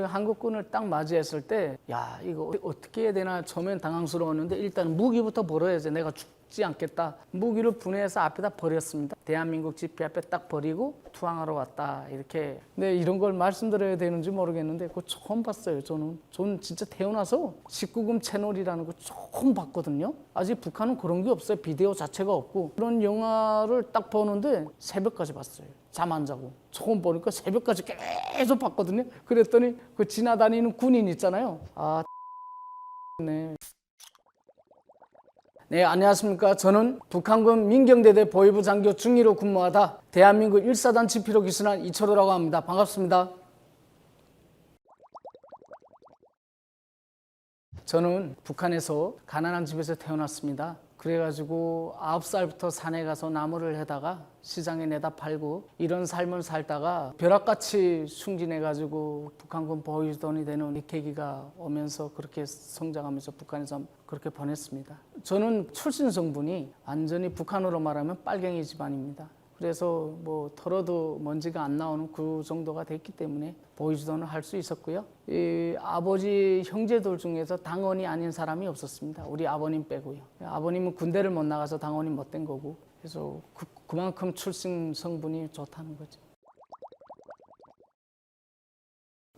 한국군을 딱 맞이했을 때 야 이거 어떻게 해야 되나 처음엔 당황스러웠는데 일단 무기부터 버려야지 내가 죽지 않겠다. 무기를 분해해서 앞에다 버렸습니다. 대한민국 지피 앞에 딱 버리고 투항하러 왔다 이렇게. 근데 이런 걸 말씀드려야 되는지 모르겠는데 그거 처음 봤어요. 저는 진짜 태어나서 19금 채널이라는 거 처음 봤거든요. 아직 북한은 그런 게 없어요. 비디오 자체가 없고. 그런 영화를 딱 보는데 새벽까지 봤어요. 잠 안 자고 처음 보니까 새벽까지 계속 봤거든요. 그랬더니 그 지나다니는 군인 있잖아요. 아 네, 안녕하십니까. 저는 북한군 민경대대 보위부 장교 중위로 근무하다 대한민국 1사단 지피로 기순한 이철호라고 합니다. 반갑습니다. 저는 북한에서 가난한 집에서 태어났습니다. 그래가지고 9살부터 산에 가서 나무를 해다가 시장에 내다 팔고 이런 삶을 살다가 벼락같이 승진해가지고 북한군 보위전이 되는 이 계기가 오면서 그렇게 성장하면서 북한에서 그렇게 보냈습니다. 저는 출신 성분이 완전히 북한으로 말하면 빨갱이 집안입니다. 그래서 뭐 털어도 먼지가 안 나오는 그 정도가 됐기 때문에 보위주도는 할 수 있었고요. 이 아버지 형제들 중에서 당원이 아닌 사람이 없었습니다. 우리 아버님 빼고요. 아버님은 군대를 못 나가서 당원이 못 된 거고, 그래서 그만큼 출신 성분이 좋다는 거죠.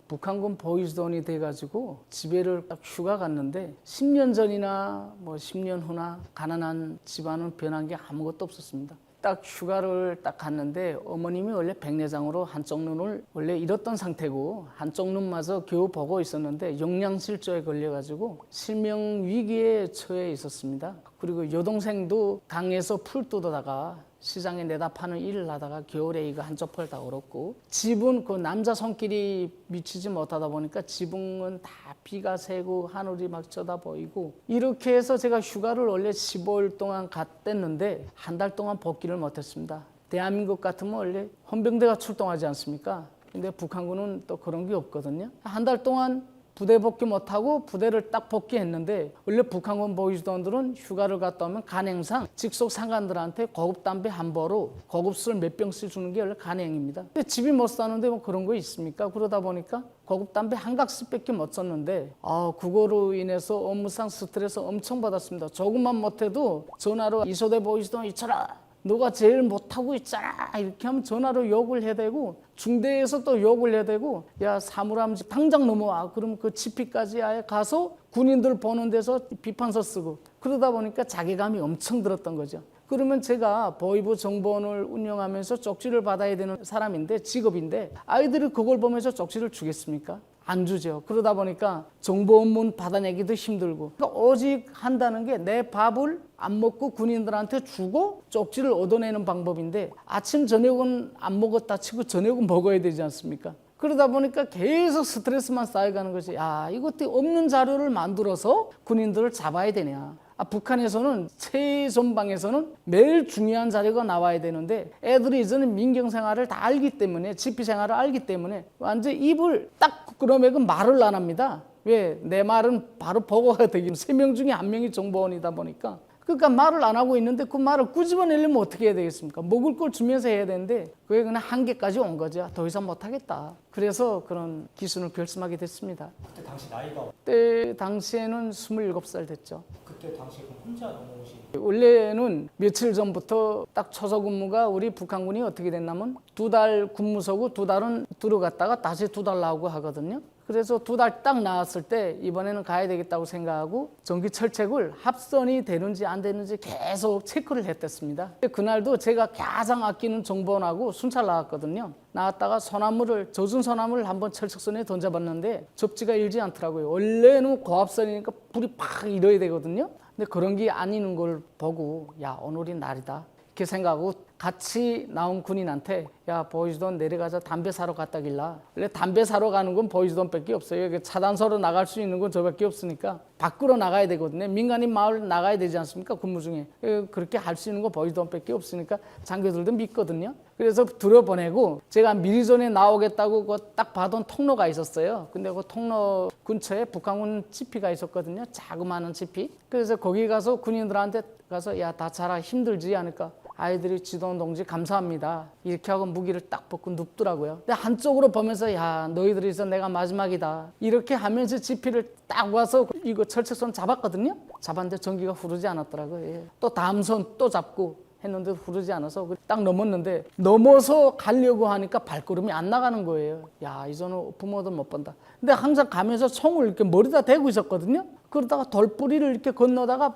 북한군 보위주도원이 돼가지고 집에를 딱 휴가 갔는데 10년 전이나 뭐 10년 후나 가난한 집안은 변한 게 아무것도 없었습니다. 딱 휴가를 딱 갔는데 어머님이 원래 백내장으로 한쪽 눈을 원래 잃었던 상태고 한쪽 눈마저 겨우 보고 있었는데 영양실조에 걸려가지고 실명 위기에 처해 있었습니다. 그리고 여동생도 강에서 풀 뜯어다가 시장에 내다 파는 일을 하다가 겨울에 이거 한쪽 펄 다 얼었고, 집은 그 남자 손길이 미치지 못하다 보니까 지붕은 다 비가 새고 하늘이 막 쳐다 보이고, 이렇게 해서 제가 휴가를 원래 15일 동안 갔댔는데 한 달 동안 복귀를 못했습니다. 대한민국 같으면 원래 헌병대가 출동하지 않습니까? 근데 북한군은 또 그런 게 없거든요. 한 달 동안 부대 복귀 못하고 부대를 딱 복귀했는데, 원래 북한군 보위주도원들은 휴가를 갔다 오면 간행상 직속 상관들한테 고급 담배 한 보로 고급 술 몇 병씩 주는 게 원래 간행입니다. 근데 집이 못 사는데 뭐 그런 거 있습니까? 그러다 보니까 고급 담배 한 각씩밖에 못 썼는데 그거로 인해서 업무상 스트레스 엄청 받았습니다. 조금만 못해도 전화로 이소대 보위주도원 이철아, 너가 제일 못하고 있잖아 이렇게 하면 전화로 욕을 해대고, 중대에서 또 욕을 해대고, 야 사물함지 당장 넘어와. 그럼 그 지피까지 아예 가서 군인들 보는 데서 비판서 쓰고, 그러다 보니까 자괴감이 엄청 들었던 거죠. 그러면 제가 보위부 정보원을 운영하면서 쪽지를 받아야 되는 사람인데, 직업인데 아이들이 그걸 보면서 쪽지를 주겠습니까? 안 주죠. 그러다 보니까 정보 업무 받아내기도 힘들고, 그러니까 오직 한다는 게 내 밥을 안 먹고 군인들한테 주고 쪽지를 얻어내는 방법인데, 아침 저녁은 안 먹었다 치고 저녁은 먹어야 되지 않습니까? 그러다 보니까 계속 스트레스만 쌓여가는 거지. 야, 이것도 없는 자료를 만들어서 군인들을 잡아야 되냐. 북한에서는 최전방에서는 매일 중요한 자료가 나와야 되는데, 애들이 이제는 민경 생활을 다 알기 때문에, 지피 생활을 알기 때문에 완전 입을 딱 그러면 말을 안 합니다. 왜? 내 말은 바로 보고가 되기, 3명 중에 1명이 정보원이다 보니까. 그러니까 말을 안 하고 있는데 그 말을 꾸집어내려면 어떻게 해야 되겠습니까? 먹을 걸 주면서 해야 되는데 그게 그냥 한계까지 온 거죠. 더 이상 못하겠다. 그래서 그런 기순을 결심하게 됐습니다. 그때 당시 나이가? 그때 당시에는 27살 됐죠. 그때 당시에 그럼 혼자 넘어오신? 원래는 며칠 전부터 딱 초소 근무가, 우리 북한군이 어떻게 됐냐면 2달 근무 서고 2달은 들어갔다가 다시 2달 나오고 하거든요. 그래서 2달 딱 나왔을 때 이번에는 가야 되겠다고 생각하고 정기철책을 합선이 되는지 안 되는지 계속 체크를 했댔습니다. 그날도 제가 가장 아끼는 정보원하고 순찰 나왔거든요. 나왔다가 젖은 소나무를 한번 철책선에 던져봤는데 접지가 일지 않더라고요. 원래는 고압선이니까 불이 팍 일어야 되거든요. 근데 그런 게 아니는 걸 보고, 야 오늘이 날이다 이렇게 생각하고 같이 나온 군인한테, 야 보위주도원 내려가자 담배 사러 갔다길라. 원래 담배 사러 가는 건 보위주도원밖에 없어요. 차단소로 나갈 수 있는 건 저밖에 없으니까 밖으로 나가야 되거든요. 민간인 마을 나가야 되지 않습니까? 근무 중에. 그렇게 할 수 있는 건 보위주도원밖에 없으니까 장교들도 믿거든요. 그래서 들여보내고, 제가 미리 전에 나오겠다고 딱 봐둔 통로가 있었어요. 근데 그 통로 근처에 북한군 지피가 있었거든요. 자그마한 지피. 그래서 거기 가서 군인들한테 가서, 야 다 자라 힘들지 않을까? 아이들이 지도원 동지 감사합니다. 이렇게 하고 무기를 딱 벗고 눕더라고요. 근데 한쪽으로 보면서 야 너희들이 있어 내가 마지막이다. 이렇게 하면서 지피를 딱 와서 이거 철책선 잡았거든요. 잡았는데 전기가 흐르지 않았더라고요. 예. 또 다음 선 또 잡고 했는데 흐르지 않아서 딱 넘었는데 넘어서 가려고 하니까 발걸음이 안 나가는 거예요. 야 이제는 부모도 못 본다. 근데 항상 가면서 총을 이렇게 머리다 대고 있었거든요. 그러다가 돌뿌리를 이렇게 건너다가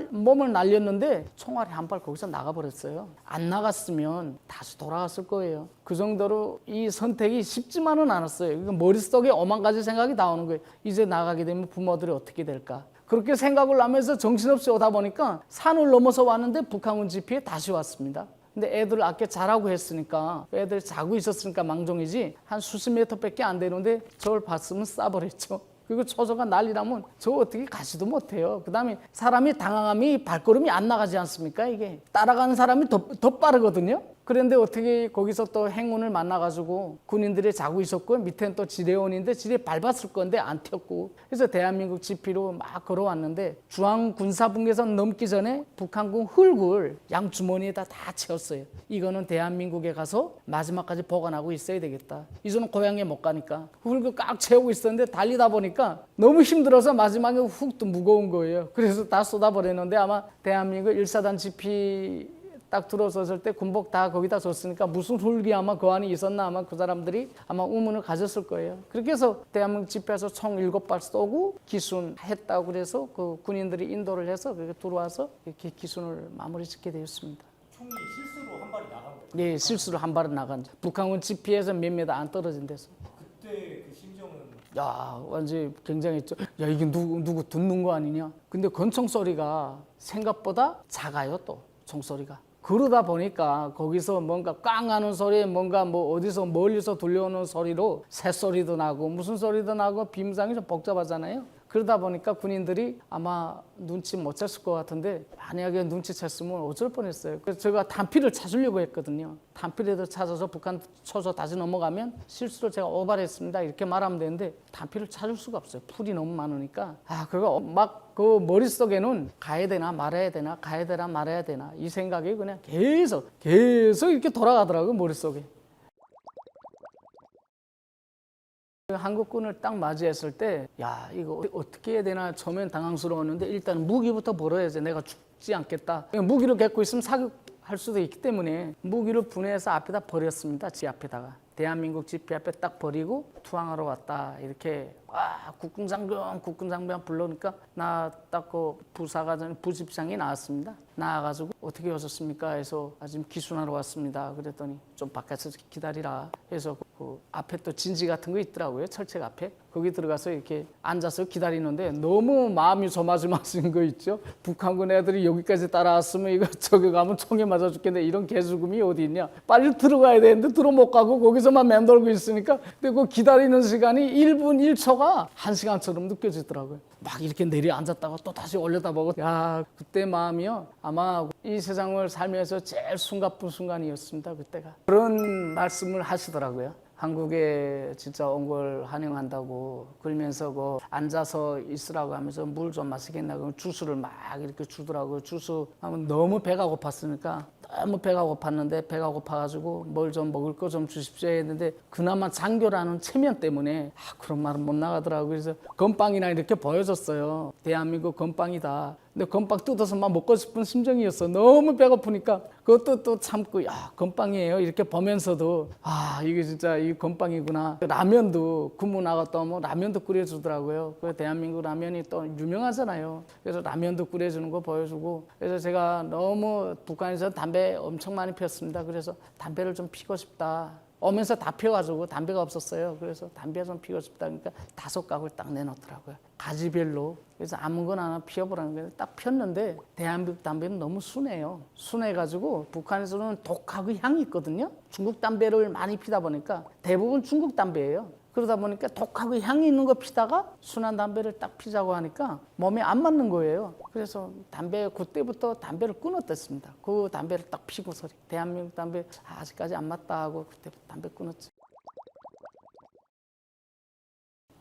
몸을 날렸는데 총알이 한 발 거기서 나가버렸어요. 안 나갔으면 다시 돌아갔을 거예요. 그 정도로 이 선택이 쉽지만은 않았어요. 머릿속에 오만 가지 생각이 나오는 거예요. 이제 나가게 되면 부모들이 어떻게 될까? 그렇게 생각을 하면서 정신없이 오다 보니까 산을 넘어서 왔는데 북한군 지피에 다시 왔습니다. 근데 애들 아까 자라고 했으니까 애들 자고 있었으니까 망종이지 한 수십 미터밖에 안 되는데 저를 봤으면 쏴버렸죠. 그리고 초조가 난리나면 저 어떻게 가지도 못해요. 그 다음에 사람이 당황함이 발걸음이 안 나가지 않습니까? 이게 따라가는 사람이 더 빠르거든요. 그런데 어떻게 거기서 또 행운을 만나가지고 군인들이 자고 있었고 밑에는 또 지뢰원인데 지뢰 밟았을 건데 안 튀었고 그래서 대한민국 지피로 막 걸어왔는데 중앙군사분계선 넘기 전에 북한군 흙을 양주머니에다 다 채웠어요. 이거는 대한민국에 가서 마지막까지 보관하고 있어야 되겠다. 이제는 고향에 못 가니까 흙을 꽉 채우고 있었는데 달리다 보니까 너무 힘들어서 마지막에 흙도 무거운 거예요. 그래서 다 쏟아버렸는데 아마 대한민국 1사단 지피 딱 들어섰을 때 군복 다 거기다 줬으니까 무슨 hul기 아마 그 안에 있었나 아마 그 사람들이 아마 의문을 가졌을 거예요. 그렇게 해서 대한민국 집회에서 총 7발 쏘고 기순했다고 그래서 그 군인들이 인도를 해서 그렇게 들어와서 이렇게 기순을 마무리 짓게 되었습니다. 총이 실수로 한 발이 나간 거예요? 네, 실수로 한 발은 나간. 북한군 집회에서 몇 미터 안 떨어진 데서. 그때 그 심정은? 야, 완전히 굉장했죠. 야, 이게 누구 듣는 거 아니냐? 근데 권총 소리가 생각보다 작아요, 또 총소리가. 그러다 보니까 거기서 뭔가 꽝 하는 소리에 뭔가 뭐 어디서 멀리서 들려오는 소리로 새소리도 나고 무슨 소리도 나고 빔상이 좀 복잡하잖아요. 그러다 보니까 군인들이 아마 눈치 못 챘을 것 같은데 만약에 눈치챘으면 어쩔 뻔했어요. 그래서 제가 단피를 찾으려고 했거든요. 단피를 찾아서 북한 초소 다시 넘어가면 실수로 제가 오발했습니다 이렇게 말하면 되는데 단피를 찾을 수가 없어요. 풀이 너무 많으니까. 그거 막 그 머릿속에는 가야 되나 말아야 되나 가야 되나 말아야 되나 이 생각이 그냥 계속 이렇게 돌아가더라고요. 머릿속에. 한국군을 딱 맞이했을 때 야 이거 어떻게 해야 되나 처음엔 당황스러웠는데 일단 무기부터 버려야지. 내가 죽지 않겠다. 무기를 갖고 있으면 사격할 수도 있기 때문에 무기를 분해해서 앞에다 버렸습니다. 지 앞에다가. 대한민국 지피 앞에 딱 버리고 투항하러 왔다. 이렇게 국군장병 불러니까 나 딱 그 부집장이 나왔습니다. 나와가지고 어떻게 오셨습니까? 해서 지금 기순하러 왔습니다. 그랬더니 좀 바깥에서 기다리라 해서 그 앞에 또 진지 같은 거 있더라고요. 철책 앞에. 거기 들어가서 이렇게 앉아서 기다리는데 너무 마음이 조마조마하신 거 있죠. 북한군 애들이 여기까지 따라왔으면 이거 저기 가면 총에 맞아 죽겠네. 이런 개죽음이 어디 있냐. 빨리 들어가야 되는데 들어 못 가고 거기서만 맴돌고 있으니까 근데 그 기다리는 시간이 1분 1초가 1시간처럼 느껴지더라고요. 막 이렇게 내려앉았다가 또 다시 올려다보고 야 그때 마음이요 아마 이 세상을 살면서 제일 숨가쁜 순간이었습니다. 그때가. 그런 말씀을 하시더라고요. 한국에 진짜 온 걸 환영한다고 그러면서 그 앉아서 있으라고 하면서 물 좀 마시겠나 그러면 주스를 막 이렇게 주더라고요. 주스 하면 너무 배가 고팠으니까 너무 배가 고팠는데 배가 고파가지고 뭘 좀 먹을 거 좀 주십시오 했는데 그나마 장교라는 체면 때문에 그런 말은 못 나가더라고요. 그래서 건빵이나 이렇게 보여줬어요. 대한민국 건빵이다. 근데 건빵 뜯어서 막 먹고 싶은 심정이었어. 너무 배고프니까 그것도 또 참고 야 건빵이에요 이렇게 보면서도 이게 진짜 이 건빵이구나. 라면도 군무 나갔다 오면 라면도 끓여주더라고요. 그 대한민국 라면이 또 유명하잖아요. 그래서 라면도 끓여주는 거 보여주고 그래서 제가 너무 북한에서 담배 엄청 많이 피웠습니다. 그래서 담배를 좀 피고 싶다. 오면서 다 피워가지고 담배가 없었어요. 그래서 담배 좀 피우고 싶다. 그러니까 5갑을 딱 내놓더라고요. 가지별로. 그래서 아무거나 하나 피워보라는 거예요. 딱 폈는데 대한민국 담배는 너무 순해요. 순해가지고 북한에서는 독하고 향이 있거든요. 중국 담배를 많이 피다 보니까 대부분 중국 담배예요. 그러다 보니까 독하고 향이 있는 거 피다가 순한 담배를 딱 피자고 하니까 몸에 안 맞는 거예요. 그래서 그때부터 담배를 끊었댔습니다. 그 담배를 딱 피고서 대한민국 담배 아직까지 안 맞다 하고 그때부터 담배 끊었지.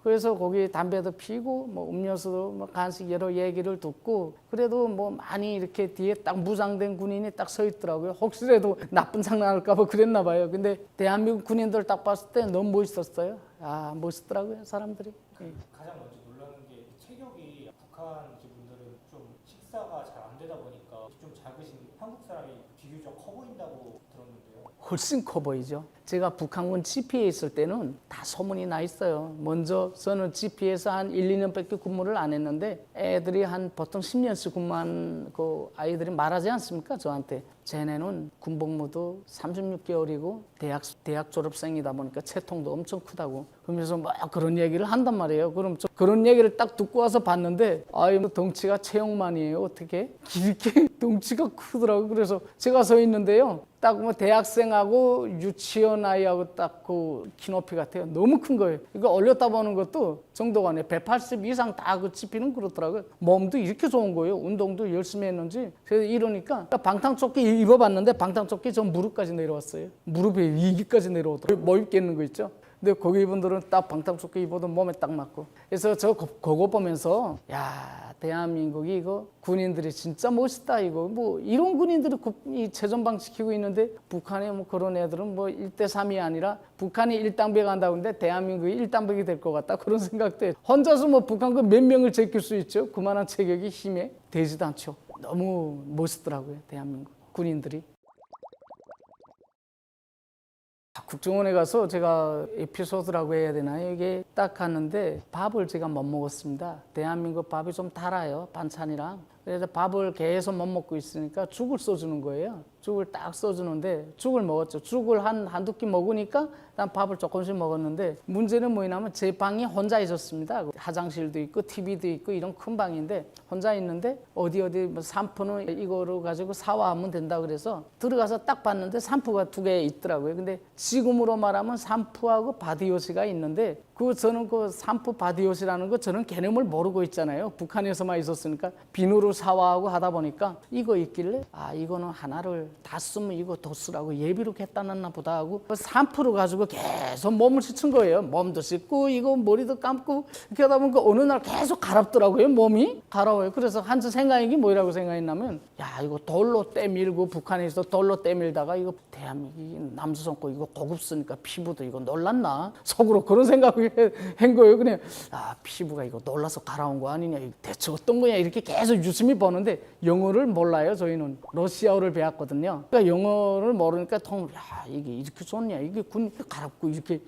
그래서 거기 담배도 피고 뭐 음료수도 뭐 간식 여러 얘기를 듣고 그래도 뭐 많이 이렇게 뒤에 딱 무장된 군인이 딱 서 있더라고요. 혹시라도 나쁜 장난할까 봐 그랬나 봐요. 근데 대한민국 군인들 딱 봤을 때 너무 멋있었어요. 아, 멋있더라고요, 사람들이. 예. 가장 먼저 놀라는 게 체격이 북한 분들은 좀 식사가 잘 안 되다 보니까 좀 작으신 한국 사람이 비교적 커 보인다고 들었는데요. 훨씬 커 보이죠. 제가 북한군 GP에 있을 때는 다 소문이 나 있어요. 먼저 저는 GP에서 한 1, 2년밖에 근무를 안 했는데 애들이 한 보통 10년씩 근무한 그 아이들이 말하지 않습니까? 저한테. 쟤네는 군복무도 36개월이고 대학 졸업생이다 보니까 체통도 엄청 크다고. 그러면서 막 그런 얘기를 한단 말이에요. 그럼 저 그런 얘기를 딱 듣고 와서 봤는데 아이 뭐 덩치가 체육만이에요. 어떻게? 이렇게 덩치가 크더라고요. 그래서 제가 서 있는데요. 딱 뭐 대학생하고 유치원 아이하고 딱 그 키높이 같아요. 너무 큰 거예요. 이거 올렸다 보는 것도 정도가 아니에요. 180 이상 다 그 집히는 그렇더라고요. 몸도 이렇게 좋은 거예요. 운동도 열심히 했는지. 그래서 이러니까 방탄조끼 입어봤는데 방탄조끼 전 무릎까지 내려왔어요. 무릎에 이기까지 내려오더라고요. 뭐 입겠는 거 있죠. 근데 거기 분들은 딱 방탄조끼 입어도 몸에 딱 맞고. 그래서 저 그거 보면서 야 대한민국이 이거 군인들이 진짜 멋있다 이거. 뭐 이런 군인들이 이 최전방 지키고 있는데 북한에 뭐 그런 애들은 뭐 1대3이 아니라 북한이 1당백 한다고 하는데 대한민국이 1당백이 될 것 같다 그런 생각도 해요. 혼자서 뭐 북한군 몇 명을 제낄 수 있죠. 그만한 체격이 힘에 되지도 않죠. 너무 멋있더라고요 대한민국 군인들이. 국정원에 가서 제가 에피소드라고 해야 되나요? 이게 딱 갔는데 밥을 제가 못 먹었습니다. 대한민국 밥이 좀 달아요. 반찬이랑. 그래서 밥을 계속 못 먹고 있으니까 죽을 써주는 거예요. 죽을 딱 써주는데 죽을 먹었죠. 죽을 한두 끼 먹으니까 난 밥을 조금씩 먹었는데 문제는 뭐냐면 제 방이 혼자 있었습니다. 화장실도 있고 TV도 있고 이런 큰 방인데 혼자 있는데 어디 뭐 샴푸는 이거를 가지고 샤워하면 된다 그래서 들어가서 딱 봤는데 샴푸가 2개 있더라고요. 근데 지금으로 말하면 샴푸하고 바디워시가 있는데 저는 그 샴푸 바디워시라는 거 저는 개념을 모르고 있잖아요. 북한에서만 있었으니까 비누로 샤워하고 하다 보니까 이거 있길래 아 이거는 하나를 다 쓰면 이거 더 쓰라고 예비로 했다놨나 보다 하고 샴푸를 가지고 계속 몸을 씻은 거예요. 몸도 씻고 이거 머리도 감고 이렇게 하다 보니까 어느 날 계속 가랍더라고요. 몸이 가라워요. 그래서 한참 생각이 뭐라고 생각했냐면 야 이거 돌로 때밀고 북한에서 돌로 때밀다가 이거 대한민국이 남수성고 이거 고급 쓰니까 피부도 이거 놀랐나 속으로 그런 생각을 한 거예요. 그냥 아 피부가 이거 놀라서 가라온 거 아니냐 대체 어떤 거냐 이렇게 계속 유심히 보는데 영어를 몰라요. 저희는 러시아어를 배웠거든요. 그러니까 영어를 모르니까 야 이게 이렇게 좋냐 이게 군 가랍고 이렇게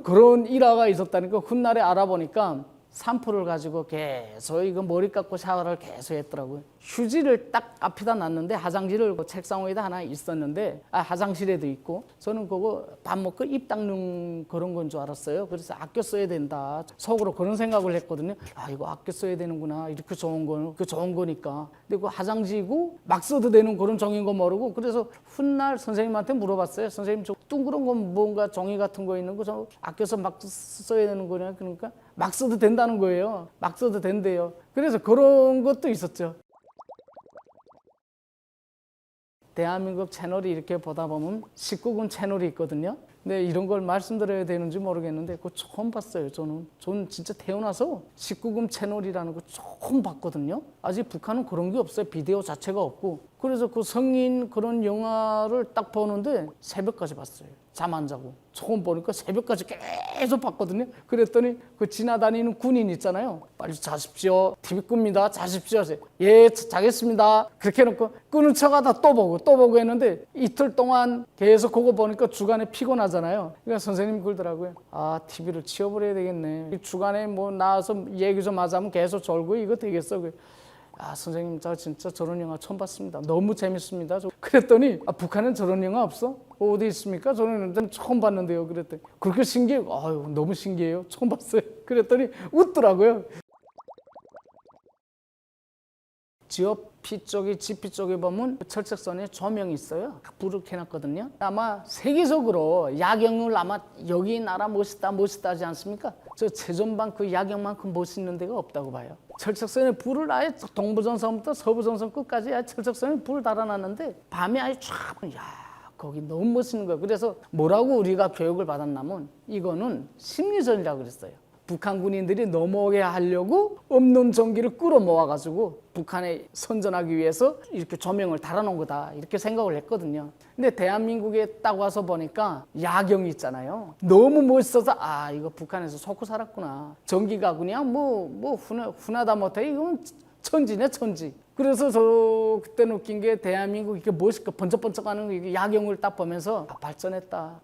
그런 일화가 있었다니까 훗날에 알아보니까 샴푸를 가지고 계속 이거 머리 깎고 샤워를 계속 했더라고요. 휴지를 딱 앞에다 놨는데 화장실을 책상 위에다 하나 있었는데 화장실에도 있고 저는 그거 밥 먹고 입 닦는 그런 건 줄 알았어요. 그래서 아껴 써야 된다. 속으로 그런 생각을 했거든요. 아 이거 아껴 써야 되는구나. 이렇게 좋은 거, 그 좋은 거니까. 근데 그 화장지고 막 써도 되는 그런 종이인 거 모르고 그래서 훗날 선생님한테 물어봤어요. 선생님 저 둥그런 건 뭔가 종이 같은 거 있는 거 저 아껴서 막 써야 되는 거냐. 그러니까 막 써도 된다는 거예요. 막 써도 된대요. 그래서 그런 것도 있었죠. 대한민국 채널이 이렇게 보다 보면 19금 채널이 있거든요. 근데 이런 걸 말씀드려야 되는지 모르겠는데 그거 처음 봤어요. 저는 진짜 태어나서 19금 채널이라는 거 처음 봤거든요. 아직 북한은 그런 게 없어요. 비디오 자체가 없고. 그래서 그 성인 그런 영화를 딱 보는데 새벽까지 봤어요. 잠 안 자고. 처음 보니까 새벽까지 계속 봤거든요. 그랬더니 그 지나다니는 군인 있잖아요. 빨리 자십시오. TV 끕니다. 자십시오. 예, 자겠습니다. 그렇게 해놓고 끄는 척하다 또 보고 했는데 이틀 동안 계속 그거 보니까 주간에 피곤하잖아요. 그러니까 선생님이 그러더라고요. 아, TV를 치워버려야 되겠네. 주간에 뭐 나와서 얘기 좀 하자면 계속 졸고 이거 되겠어. 아 선생님 저 진짜 저런 영화 처음 봤습니다. 너무 재밌습니다. 그랬더니 북한엔 저런 영화 없어? 어디 있습니까? 저는 처음 봤는데요. 그랬더니 그렇게 신기해요. 아유 너무 신기해요. 처음 봤어요. 그랬더니 웃더라고요. GOP 쪽에 GP 쪽에 보면 철책선에 조명이 있어요. 불을 켜놨거든요. 아마 세계적으로 야경을 아마 여기 나라 멋있다 하지 않습니까? 저 최전방 그 야경만큼 멋있는 데가 없다고 봐요. 철책선에 불을 아예 동부전선부터 서부전선 끝까지 아예 철책선에 불을 달아놨는데 밤에 아예 쫙 거기 너무 멋있는 거예요. 그래서 뭐라고 우리가 교육을 받았냐면 이거는 심리전이라고 그랬어요. 북한 군인들이 넘어오게 하려고 없는 전기를 끌어모아가지고 북한에 선전하기 위해서 이렇게 조명을 달아놓은 거다 이렇게 생각을 했거든요. 근데 대한민국에 딱 와서 보니까 야경이 있잖아요. 너무 멋있어서 아 이거 북한에서 속고 살았구나. 전기가 그냥 뭐 훈하다 못해 이건 천지네 천지. 그래서 저 그때 느낀 게 대한민국 이렇게 멋있게 번쩍번쩍하는 이게 야경을 딱 보면서 아,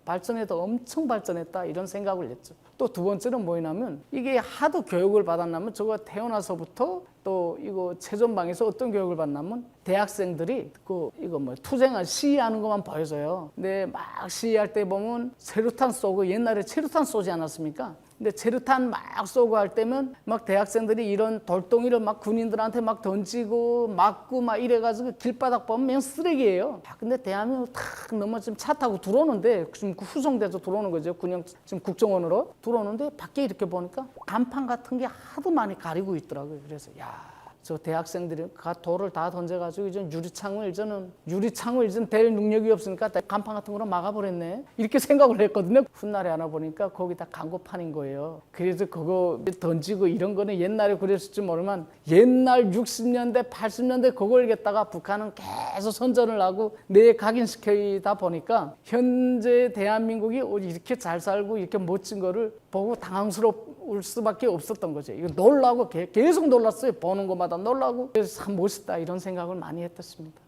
발전해도 엄청 발전했다 이런 생각을 했죠. 또 두 번째는 뭐냐면 이게 하도 교육을 받았냐면 저거 태어나서부터 또 이거 최전방에서 어떤 교육을 받냐면 대학생들이 그 이거 뭐 투쟁을 시위하는 것만 보여줘요. 근데 막 시위할 때 보면 체류탄 쏘고 옛날에 체류탄 쏘지 않았습니까? 근데 체류탄 막 쏘고 할 때면 막 대학생들이 이런 돌덩이를 막 군인들한테 막 던지고 맞고 막 이래가지고 길바닥 보면 그냥 쓰레기예요. 근데 대한민국 탁 넘어 지금 차 타고 들어오는데 지금 후송돼서 들어오는 거죠. 그냥 지금 국정원으로 들어오는데 밖에 이렇게 보니까 간판 같은 게 하도 많이 가리고 있더라고요. 그래서 야. 저 대학생들이 돌을 다 던져가지고 이제 유리창을 이제는 댈 능력이 없으니까 간판 같은 거로 막아버렸네 이렇게 생각을 했거든요. 훗날에 하나 보니까 거기다 광고판인 거예요. 그래서 그거 던지고 이런 거는 옛날에 그랬을지 모르지만 옛날 60년대 80년대 그걸 갖다가 북한은 계속 선전을 하고 내각인시키다 보니까 현재 대한민국이 이렇게 잘 살고 이렇게 멋진 거를 보고 당황스러울 수밖에 없었던 거죠. 이거 놀라고 계속 놀랐어요. 보는 것마다 놀라고 그래서 참 멋있다 이런 생각을 많이 했었습니다.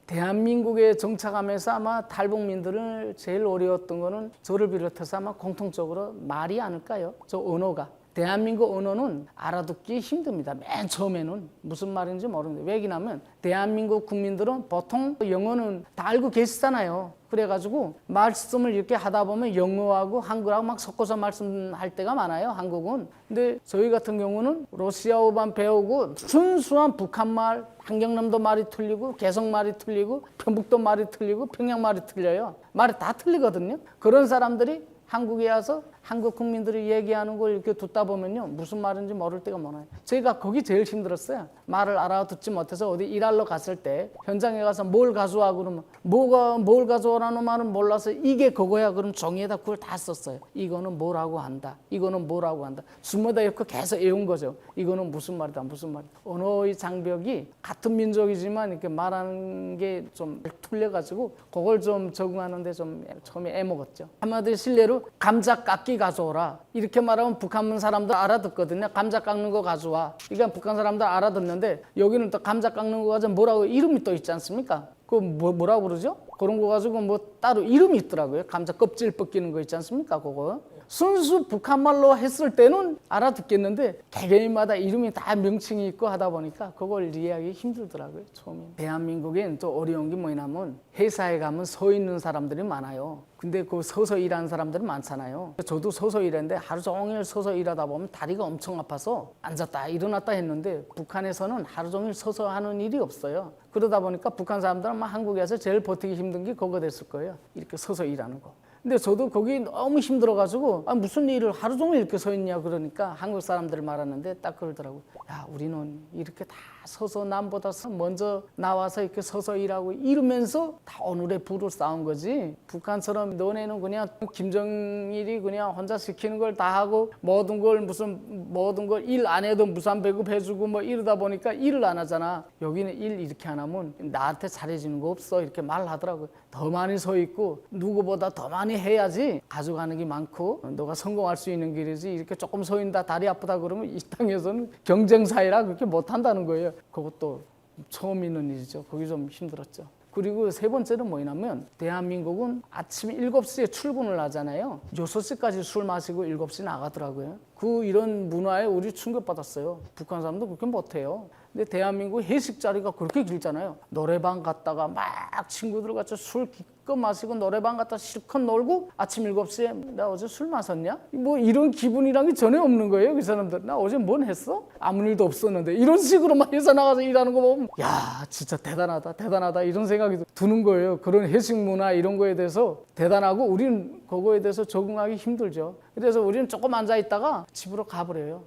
대한민국에 정착하면서 아마 탈북민들을 제일 어려웠던 거는 저를 비롯해서 아마 공통적으로 말이 아닐까요? 저 언어가. 대한민국 언어는 알아듣기 힘듭니다. 맨 처음에는 무슨 말인지 모르는데 왜냐하면 대한민국 국민들은 보통 영어는 다 알고 계시잖아요. 그래가지고 말씀을 이렇게 하다 보면 영어하고 한글하고 막 섞어서 말씀할 때가 많아요. 한국은. 근데 저희 같은 경우는 러시아어만 배우고 순수한 북한말, 한경남도 말이 틀리고 개성 말이 틀리고 평북도 말이 틀리고 평양 말이 틀려요. 말이 다 틀리거든요. 그런 사람들이 한국에 와서 한국 국민들이 얘기하는 걸 이렇게 듣다 보면요 무슨 말인지 모를 때가 많아요. 제가 거기 제일 힘들었어요. 말을 알아듣지 못해서 어디 일하러 갔을 때 현장에 가서 뭘 가져와 그러면 뭘 가져오라는 말은 몰라서 이게 그거야 그럼 종이에다 그걸 다 썼어요. 이거는 뭐라고 한다. 이거는 뭐라고 한다. 숨어다 옆에 계속 외운 거죠. 이거는 무슨 말이다 무슨 말이다. 언어의 장벽이 같은 민족이지만 이렇게 말하는 게 좀 틀려가지고 그걸 좀 적응하는데 좀 처음에 애먹었죠. 한마디로 실례로 감자 깎기 가져오라 이렇게 말하면 북한 사람들 알아듣거든요. 감자 깎는 거 가져와. 그러니까 북한 사람들 알아듣는데 여기는 또 감자 깎는 거 가지고 뭐라고 이름이 또 있지 않습니까? 그 뭐라고 그러죠? 그런 거 가지고 뭐 따로 이름이 있더라고요. 감자 껍질 벗기는 거 있지 않습니까? 그거 순수 북한말로 했을 때는 알아듣겠는데 개개인마다 이름이 다 명칭이 있고 하다 보니까 그걸 이해하기 힘들더라고요. 처음에. 대한민국엔 또 어려운 게 뭐냐면 회사에 가면 서 있는 사람들이 많아요. 근데 그 서서 일하는 사람들은 많잖아요. 저도 서서 일했는데 하루 종일 서서 일하다 보면 다리가 엄청 아파서 앉았다 일어났다 했는데 북한에서는 하루 종일 서서 하는 일이 없어요. 그러다 보니까 북한 사람들은 아마 한국에서 제일 버티기 힘든 게 그거 됐을 거예요. 이렇게 서서 일하는 거. 근데 저도 거기 너무 힘들어가지고 무슨 일을 하루 종일 이렇게 서 있냐 그러니까 한국 사람들 말하는데 딱 그러더라고요. 야 우리는 이렇게 다 서서 남보다 먼저 나와서 이렇게 서서 일하고 이러면서 다 오늘의 부를 쌓은 거지. 북한처럼 너네는 그냥 김정일이 그냥 혼자 시키는 걸 다 하고 모든 걸 일 안 해도 무상 배급해주고 뭐 이러다 보니까 일을 안 하잖아. 여기는 일 이렇게 안 하면 나한테 잘해주는 거 없어 이렇게 말하더라고요. 더 많이 서 있고 누구보다 더 많이 해야지 가져가는 게 많고 너가 성공할 수 있는 길이지 이렇게 조금 서 있다 다리 아프다 그러면 이 땅에서는 경쟁사회라 그렇게 못한다는 거예요. 그것도 처음 있는 일이죠. 거기 좀 힘들었죠. 그리고 세 번째는 뭐냐면 대한민국은 아침 7시에 출근을 하잖아요. 6시까지 술 마시고 7시 나가더라고요. 이런 문화에 우리 충격받았어요. 북한 사람도 그렇게 못해요. 근데 대한민국 회식 자리가 그렇게 길잖아요. 노래방 갔다가 막 친구들 같이 술 기껏 마시고 노래방 갔다 실컷 놀고 아침 7시에 나 어제 술 마셨냐? 뭐 이런 기분이란 게 전혀 없는 거예요. 그 사람들. 나 어제 뭔 했어? 아무 일도 없었는데 이런 식으로 막 회사 나가서 일하는 거 보면 야 진짜 대단하다 이런 생각이 드는 거예요. 그런 회식 문화 이런 거에 대해서 대단하고 우리는 그거에 대해서 적응하기 힘들죠. 그래서 우리는 조금 앉아 있다가 집으로 가버려요.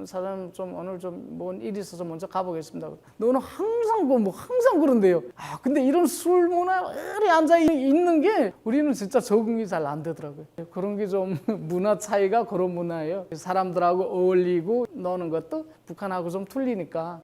사장님 좀 오늘 좀 뭔 일이 있어서 먼저 가보겠습니다. 너는 항상 항상 그런데요. 근데 이런 술 문화에 앉아 있는 게 우리는 진짜 적응이 잘 안 되더라고요. 그런 게 좀 문화 차이가 그런 문화예요. 사람들하고 어울리고 노는 것도 북한하고 좀 틀리니까.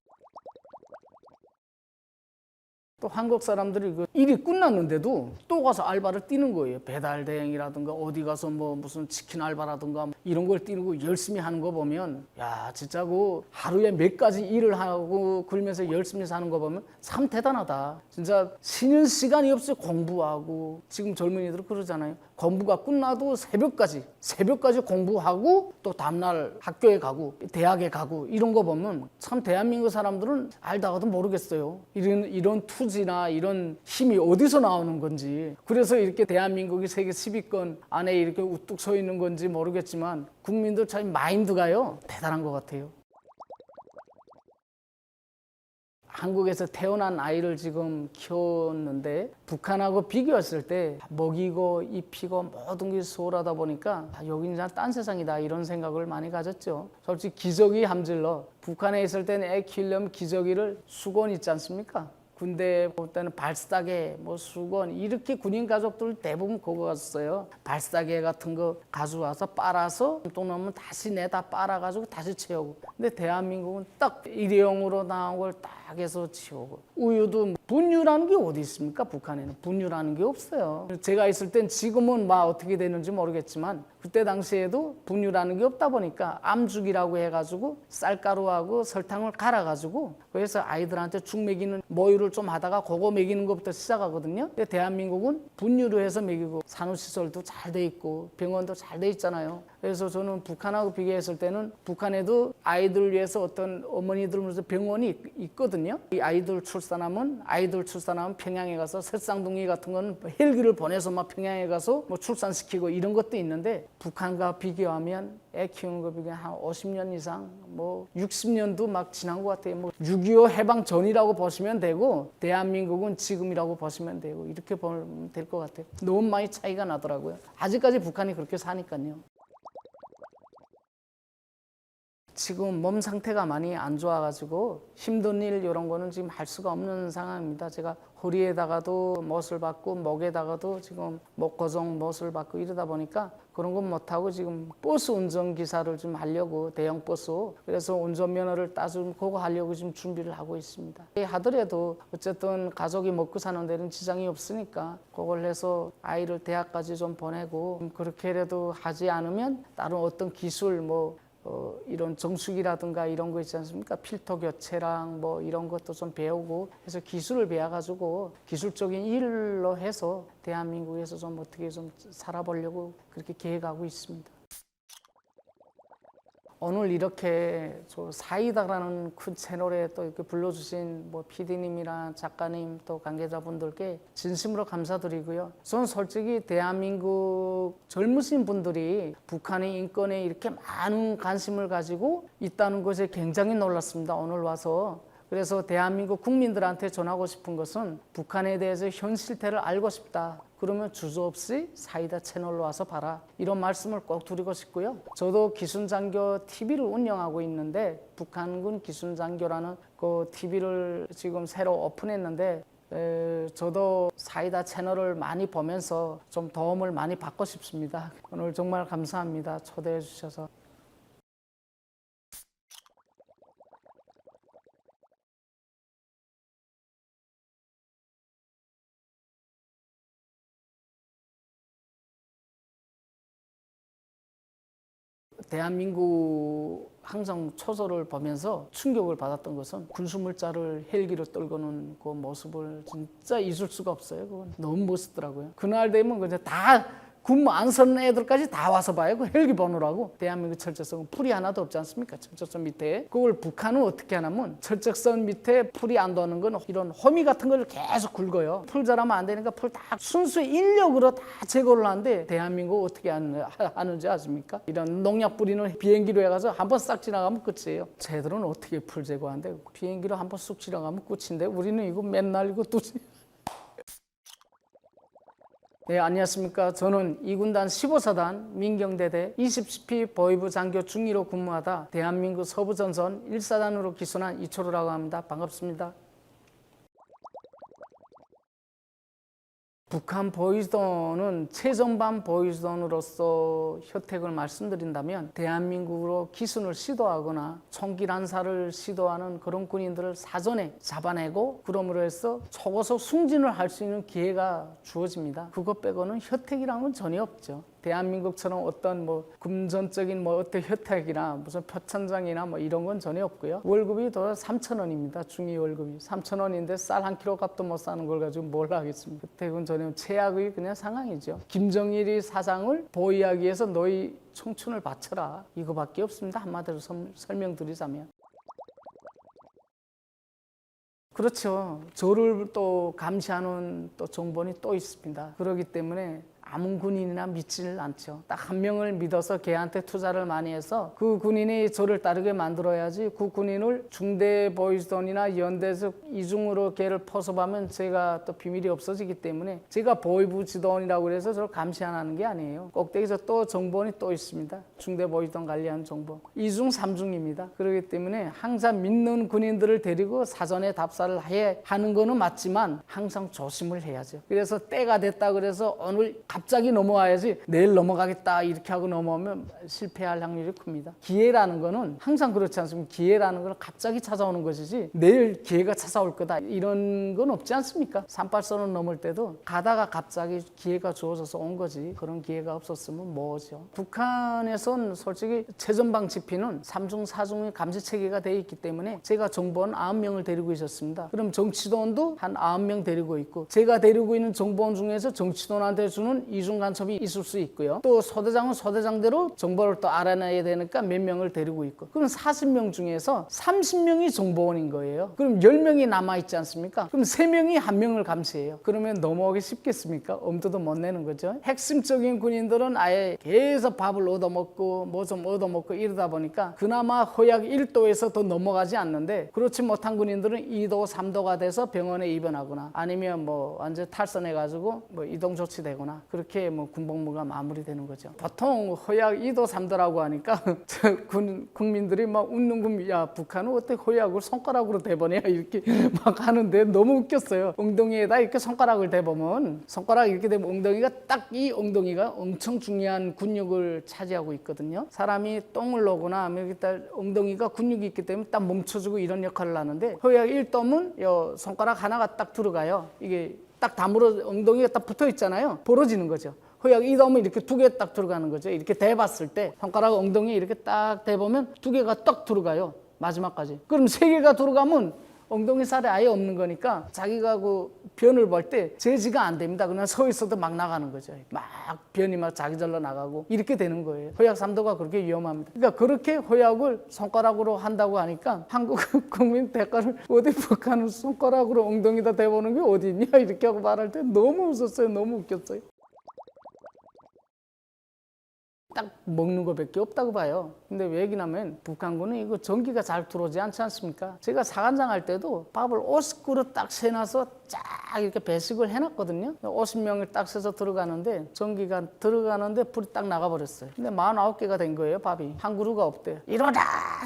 또 한국 사람들이 그 일이 끝났는데도 또 가서 알바를 뛰는 거예요. 배달 대행이라든가 어디 가서 뭐 무슨 치킨 알바라든가 이런 걸 뛰고 열심히 하는 거 보면 야 진짜 그 하루에 몇 가지 일을 하고 그러면서 열심히 사는 거 보면 참 대단하다. 진짜 쉬는 시간이 없이 공부하고 지금 젊은이들은 그러잖아요. 공부가 끝나도 새벽까지 공부하고 또 다음날 학교에 가고 대학에 가고 이런 거 보면 참 대한민국 사람들은 알다가도 모르겠어요. 이런 투지나 이런 힘이 어디서 나오는 건지. 그래서 이렇게 대한민국이 세계 10위권 안에 이렇게 우뚝 서 있는 건지 모르겠지만 국민들 참 마인드가요 대단한 것 같아요. 한국에서 태어난 아이를 지금 키웠는데 북한하고 비교했을 때 먹이고 입히고 모든 게 수월하다 보니까 여기는 진짜 딴 세상이다 이런 생각을 많이 가졌죠. 솔직히 기저귀 함질러 북한에 있을 때는 애 키우려면 기저귀를 수건 있지 않습니까? 군대 볼 때는 발싸개, 뭐 수건 이렇게 군인 가족들 대부분 그거 갔어요. 발싸개 같은 거 가져와서 빨아서 또 넣으면 다시 내다 빨아가지고 다시 채우고. 근데 대한민국은 딱 일회용으로 나온 걸 딱 해서 치우고. 우유도 분유라는 게 어디 있습니까? 북한에는 분유라는 게 없어요. 제가 있을 땐 지금은 막 어떻게 되는지 모르겠지만 그때 당시에도 분유라는 게 없다 보니까 암죽이라고 해가지고 쌀가루하고 설탕을 갈아가지고 그래서 아이들한테 죽 먹이는 모유를 좀 하다가 그거 먹이는 것부터 시작하거든요. 근데 대한민국은 분유로 해서 먹이고 산후시설도 잘 돼 있고 병원도 잘 돼 있잖아요. 그래서 저는 북한하고 비교했을 때는 북한에도 아이들 위해서 어떤 어머니들 병원이 있거든요. 이 아이들 출산하면 평양에 가서 설상둥이 같은 거는 헬기를 보내서 막 평양에 가서 뭐 출산시키고 이런 것도 있는데 북한과 비교하면 애 키우는 거 비교하면 한 50년 이상 뭐 60년도 막 지난 것 같아요. 뭐 6.25 해방 전이라고 보시면 되고 대한민국은 지금이라고 보시면 되고 이렇게 보면 될 것 같아요. 너무 많이 차이가 나더라고요. 아직까지 북한이 그렇게 사니까요. 지금 몸 상태가 많이 안 좋아가지고 힘든 일 이런 거는 지금 할 수가 없는 상황입니다. 제가 허리에다가도 못을 받고 목에다가도 지금 목 고정 못을 받고 이러다 보니까 그런 건 못하고 지금 버스 운전기사를 좀 하려고 대형 버스 그래서 운전면허를 따서 그거 하려고 지금 준비를 하고 있습니다. 하더라도 어쨌든 가족이 먹고 사는 데는 지장이 없으니까 그걸 해서 아이를 대학까지 좀 보내고 그렇게라도 하지 않으면 다른 어떤 기술 이런 정수기라든가 이런 거 있지 않습니까? 필터 교체랑 뭐 이런 것도 좀 배우고 해서 기술을 배워가지고 기술적인 일로 해서 대한민국에서 좀 어떻게 좀 살아보려고 그렇게 계획하고 있습니다. 오늘 이렇게 저 사이다라는 큰 채널에 또 이렇게 불러주신 뭐 PD님이랑 작가님 또 관계자분들께 진심으로 감사드리고요. 저는 솔직히 대한민국 젊으신 분들이 북한의 인권에 이렇게 많은 관심을 가지고 있다는 것에 굉장히 놀랐습니다. 오늘 와서. 그래서 대한민국 국민들한테 전하고 싶은 것은 북한에 대해서 현 실태를 알고 싶다. 그러면 주저없이 사이다 채널로 와서 봐라. 이런 말씀을 꼭 드리고 싶고요. 저도 기순장교 TV를 운영하고 있는데 북한군 기순장교라는 그 TV를 지금 새로 오픈했는데 저도 사이다 채널을 많이 보면서 좀 도움을 많이 받고 싶습니다. 오늘 정말 감사합니다. 초대해 주셔서. 대한민국 항상 초소를 보면서 충격을 받았던 것은 군수물자를 헬기로 떨고는 그 모습을 진짜 잊을 수가 없어요. 그건 너무 멋있더라고요. 그날 되면 그냥 다 군무 안 서는 애들까지 다 와서 봐요. 그 헬기 보느라고. 대한민국 철책선은 풀이 하나도 없지 않습니까? 철책선 밑에. 그걸 북한은 어떻게 하냐면 철책선 밑에 풀이 안 도는 건 이런 호미 같은 걸 계속 굵어요. 풀 자라면 안 되니까 풀 다 순수 인력으로 다 제거를 하는데 대한민국 어떻게 하는지 아십니까? 이런 농약 뿌리는 비행기로 해가서 한번 싹 지나가면 끝이에요. 쟤들은 어떻게 풀 제거한대? 비행기로 한번 쑥 지나가면 끝인데 우리는 이거 맨날 이거 뚜지. 네, 안녕하십니까. 저는 2군단 15사단 민경대대 20CP 보위부 장교 중위로 근무하다 대한민국 서부전선 1사단으로 기순한 이철우라고 합니다. 반갑습니다. 북한 보이스돈은 최전방 보이스돈으로서 혜택을 말씀드린다면 대한민국으로 기순을 시도하거나 총기 난사를 시도하는 그런 군인들을 사전에 잡아내고 그럼으로 해서 초고속 승진을 할 수 있는 기회가 주어집니다. 그것 빼고는 혜택이라는 건 전혀 없죠. 대한민국처럼 어떤 금전적인 어떤 혜택이나 무슨 표창장이나 이런 건 전혀 없고요. 월급이 더 3,000원입니다. 중위 월급이 3,000원인데 쌀 한 킬로 값도 못 사는 걸 가지고 뭘 하겠습니까? 혜택은 전혀 최악의 그냥 상황이죠. 김정일이 사상을 보위하기 위해서 너희 청춘을 바쳐라, 이거밖에 없습니다. 한마디로 설명드리자면. 그렇죠. 저를 또 감시하는 또 정보원이 또 있습니다. 그렇기 때문에 아무 군인이나 믿지를 않죠. 딱 한 명을 믿어서 걔한테 투자를 많이 해서 그 군인이 저를 따르게 만들어야지, 그 군인을 중대 보이스돈이나 연대에서 이중으로 걔를 포섭하면 제가 또 비밀이 없어지기 때문에 제가 보위부 지도원이라고 해서 저를 감시 안 하는 게 아니에요. 꼭대기에서 또 정보원이 또 있습니다. 중대 보이스돈 관리하는 정보. 2중, 3중입니다. 그렇기 때문에 항상 믿는 군인들을 데리고 사전에 답사를 하는 거는 맞지만 항상 조심을 해야죠. 그래서 때가 됐다 그래서 오늘 갑자기 넘어와야지 내일 넘어가겠다 이렇게 하고 넘어오면 실패할 확률이 큽니다. 기회라는 거는 항상 그렇지 않습니까? 기회라는 건 갑자기 찾아오는 것이지 내일 기회가 찾아올 거다 이런 건 없지 않습니까? 38선을 넘을 때도 가다가 갑자기 기회가 주어져서 온 거지, 그런 기회가 없었으면 뭐죠. 북한에선 솔직히 최전방 지피는 3중, 4중의 감시 체계가 되어 있기 때문에 제가 정보원 9명을 데리고 있었습니다. 그럼 정치도원도 한 9명 데리고 있고, 제가 데리고 있는 정보원 중에서 정치도원한테 주는 이중 간첩이 있을 수 있고요. 또 소대장은 소대장대로 정보를 또 알아내야 되니까 몇 명을 데리고 있고, 그럼 40명 중에서 30명이 정보원인 거예요. 그럼 10명이 남아있지 않습니까? 그럼 3명이 1명을 감시해요. 그러면 넘어오기 쉽겠습니까? 엄두도 못 내는 거죠. 핵심적인 군인들은 아예 계속 밥을 얻어먹고 뭐 좀 얻어먹고 이러다 보니까 그나마 허약 1도에서 더 넘어가지 않는데, 그렇지 못한 군인들은 2도, 3도가 돼서 병원에 입원하거나 아니면 완전 탈선해가지고 이동 조치되거나 그렇게 군복무가 마무리되는 거죠. 보통 허약 2도, 3도라고 하니까 국민들이 막 웃는 겁니다. 야, 북한은 어떻게 허약을 손가락으로 대보냐 이렇게 막 하는데 너무 웃겼어요. 엉덩이에다 이렇게 손가락을 대보면, 손가락 이렇게 되면 엉덩이가 딱, 이 엉덩이가 엄청 중요한 근육을 차지하고 있거든요. 사람이 똥을 놓거나 엉덩이가 근육이 있기 때문에 딱 멈춰주고 이런 역할을 하는데, 허약 1도면 손가락 하나가 딱 들어가요. 이게 딱 다물어 엉덩이가 딱 붙어 있잖아요. 벌어지는 거죠. 허약 2도면 이렇게 2개 딱 들어가는 거죠. 이렇게 대봤을 때 손가락 엉덩이 이렇게 딱 대보면 2개가 딱 들어가요. 마지막까지. 그럼 3개가 들어가면 엉덩이 살이 아예 없는 거니까 자기가 변을 볼 때 제지가 안 됩니다. 그냥 서 있어도 막 나가는 거죠. 막 변이 막 자기절로 나가고 이렇게 되는 거예요. 허약 3도가 그렇게 위험합니다. 그러니까 그렇게 허약을 손가락으로 한다고 하니까 한국 국민 대가를 어디 북한은 손가락으로 엉덩이다 대보는 게 어디 있냐 이렇게 하고 말할 때 너무 웃었어요. 너무 웃겼어요. 딱 먹는 것밖에 없다고 봐요. 근데 왜 얘기냐면 북한군은 이거 전기가 잘 들어오지 않지 않습니까? 제가 사관장 할 때도 밥을 50그릇 딱 세놔서 쫙 이렇게 배식을 해놨거든요. 50명을 딱 세서 들어가는데 전기가 들어가는데 불이 딱 나가버렸어요. 근데 49개가 된 거예요. 밥이 한 그루가 없대요. 일어나!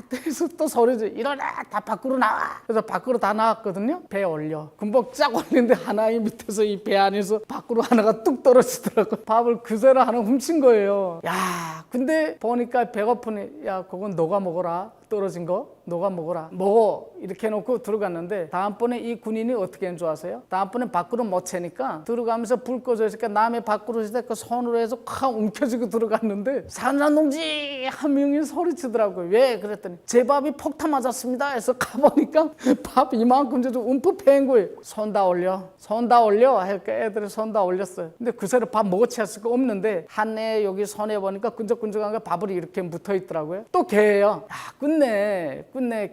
그래서 또 소리지. 일어나! 다 밖으로 나와! 그래서 밖으로 다 나왔거든요. 배 올려. 군복 쫙 올리는데 하나의 밑에서 이 배 안에서 밖으로 하나가 뚝 떨어지더라고요. 밥을 그새로 하나 훔친 거예요. 야, 근데 보니까 배고프니, 야, 그건 너가 먹어라. 떨어진 거 너가 먹어라. 먹어. 이렇게 해놓고 들어갔는데, 다음번에 이 군인이 어떻게 하는 줄 아세요? 다음번에 밖으로 못 채니까 들어가면서 불 꺼져 있으니까 남의 밖으로 있을 때 그 손으로 해서 콱 움켜쥐고 들어갔는데 사관장 동지 한 명이 소리치더라고요. 왜? 그랬더니 제 밥이 폭탄 맞았습니다 해서 가보니까 밥 이만큼 줘도 움푹 패인 거예요. 손 다 올려. 손 다 올려. 하니까 애들이 손 다 올렸어요. 근데 그새로 밥 먹어치웠을 거 없는데 한 애 여기 손에 보니까 끈적끈적한 게 밥을 이렇게 묻어 있더라고요. 또 개예요. 야, 끝내.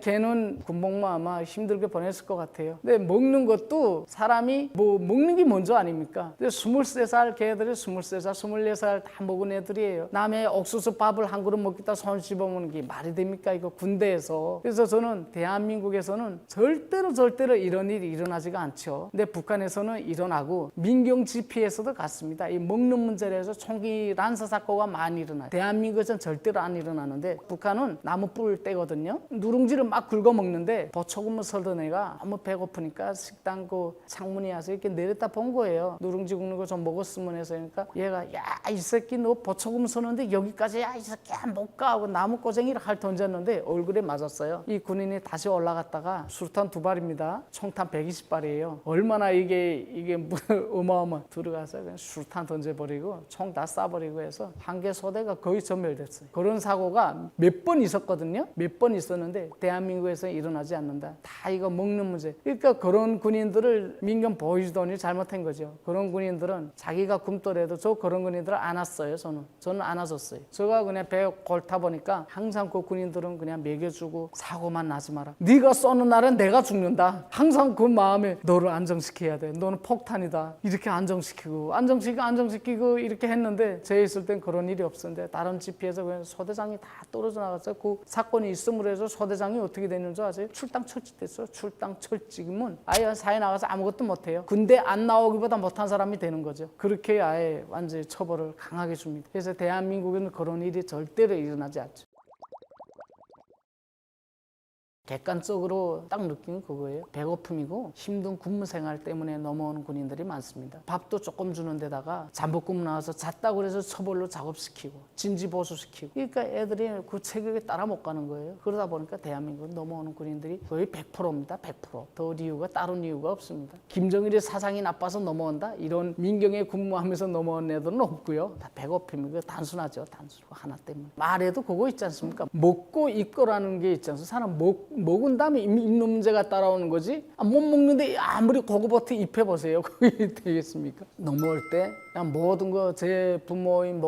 걔는 군복무 아마 힘들게 보냈을 것 같아요. 근데 먹는 것도 사람이 먹는 게 먼저 아닙니까? 근데 23살 걔들이 23살, 24살 다 먹은 애들이에요. 남의 옥수수 밥을 한 그릇 먹겠다 손 씹어먹는 게 말이 됩니까? 이거 군대에서. 그래서 저는 대한민국에서는 절대로 이런 일이 일어나지가 않죠. 근데 북한에서는 일어나고 민경지피에서도 같습니다. 이 먹는 문제로 해서 총기 난사 사고가 많이 일어나요. 대한민국에서는 절대로 안 일어나는데 북한은 나무뿔 떼 때거든요. 누룽지를 막 긁어 먹는데 버쳐구멍 설던 애가 너무 배고프니까 식당 그 창문에 와서 이렇게 내렸다 본 거예요. 누룽지 굽는 거 좀 먹었으면 해서. 그러니까 얘가 야 이 새끼 너 버쳐구멍 서는데 여기까지 야 이 새끼야 못 가 하고 나무 꼬쟁이를 할 던졌는데 얼굴에 맞았어요. 이 군인이 다시 올라갔다가 수류탄 2발입니다. 총탄 120발이에요. 얼마나 이게 어마어마. 들어가서 그냥 수류탄 던져버리고 총 다 쏴버리고 해서 한 개 소대가 거의 전멸됐어요. 그런 사고가 몇 번 있었거든요. 몇 번 있었는데 대한민국에서 일어나지 않는다. 다 이거 먹는 문제. 그러니까 그런 군인들을 민경 보이즈돈이 잘못한 거죠. 그런 군인들은 자기가 굶더라도 저 그런 군인들을 안 왔어요. 저는 안 왔었어요. 제가 그냥 배에 골타 보니까 항상 그 군인들은 그냥 먹여주고 사고만 나지 마라. 네가 쏘는 날은 내가 죽는다. 항상 그 마음에 너를 안정시켜야 돼. 너는 폭탄이다. 이렇게 안정시키고 이렇게 했는데 제 있을 땐 그런 일이 없었는데 다른 집회에서 그냥 소대장이 다 떨어져 나갔어요. 그 사건이 있음으로 해서 소대장이 어떻게 됐는지 아세요? 출당 철직됐어요. 출당 철직이면 아예 사회 나가서 아무것도 못해요. 군대 안 나오기보다 못한 사람이 되는 거죠. 그렇게 아예 완전히 처벌을 강하게 줍니다. 그래서 대한민국에는 그런 일이 절대로 일어나지 않죠. 객관적으로 딱 느낀 게 그거예요. 배고픔이고 힘든 근무 생활 때문에 넘어오는 군인들이 많습니다. 밥도 조금 주는 데다가 잠복근무 나와서 잤다고 그래서 처벌로 작업시키고 진지보수시키고 그러니까 애들이 그 체격에 따라 못 가는 거예요. 그러다 보니까 대한민국에 넘어오는 군인들이 거의 100%입니다. 100%. 더 이유가 다른 이유가 없습니다. 김정일의 사상이 나빠서 넘어온다? 이런 민경에 근무하면서 넘어온 애들은 없고요. 다 배고픔이고 단순하죠. 단순 하나 때문에. 말에도 그거 있지 않습니까? 먹고 입고라는 게 있지 않습니까? 사람 먹은 다음에 입는 문제가 따라오는 거지. 못 먹는데 아무리 고급어트 입혀보세요. 그게 되겠습니까? 넘어올 때 그냥 모든 거 제 부모인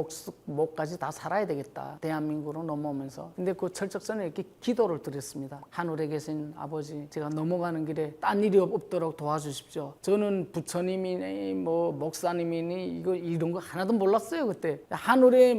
목까지 다 살아야 되겠다. 대한민국으로 넘어오면서. 근데 그 철책선에 이렇게 기도를 드렸습니다. 하늘에 계신 아버지, 제가 넘어가는 길에 딴 일이 없도록 도와주십시오. 저는 부처님이니 뭐 목사님이니 이런 거 하나도 몰랐어요. 그때 하늘에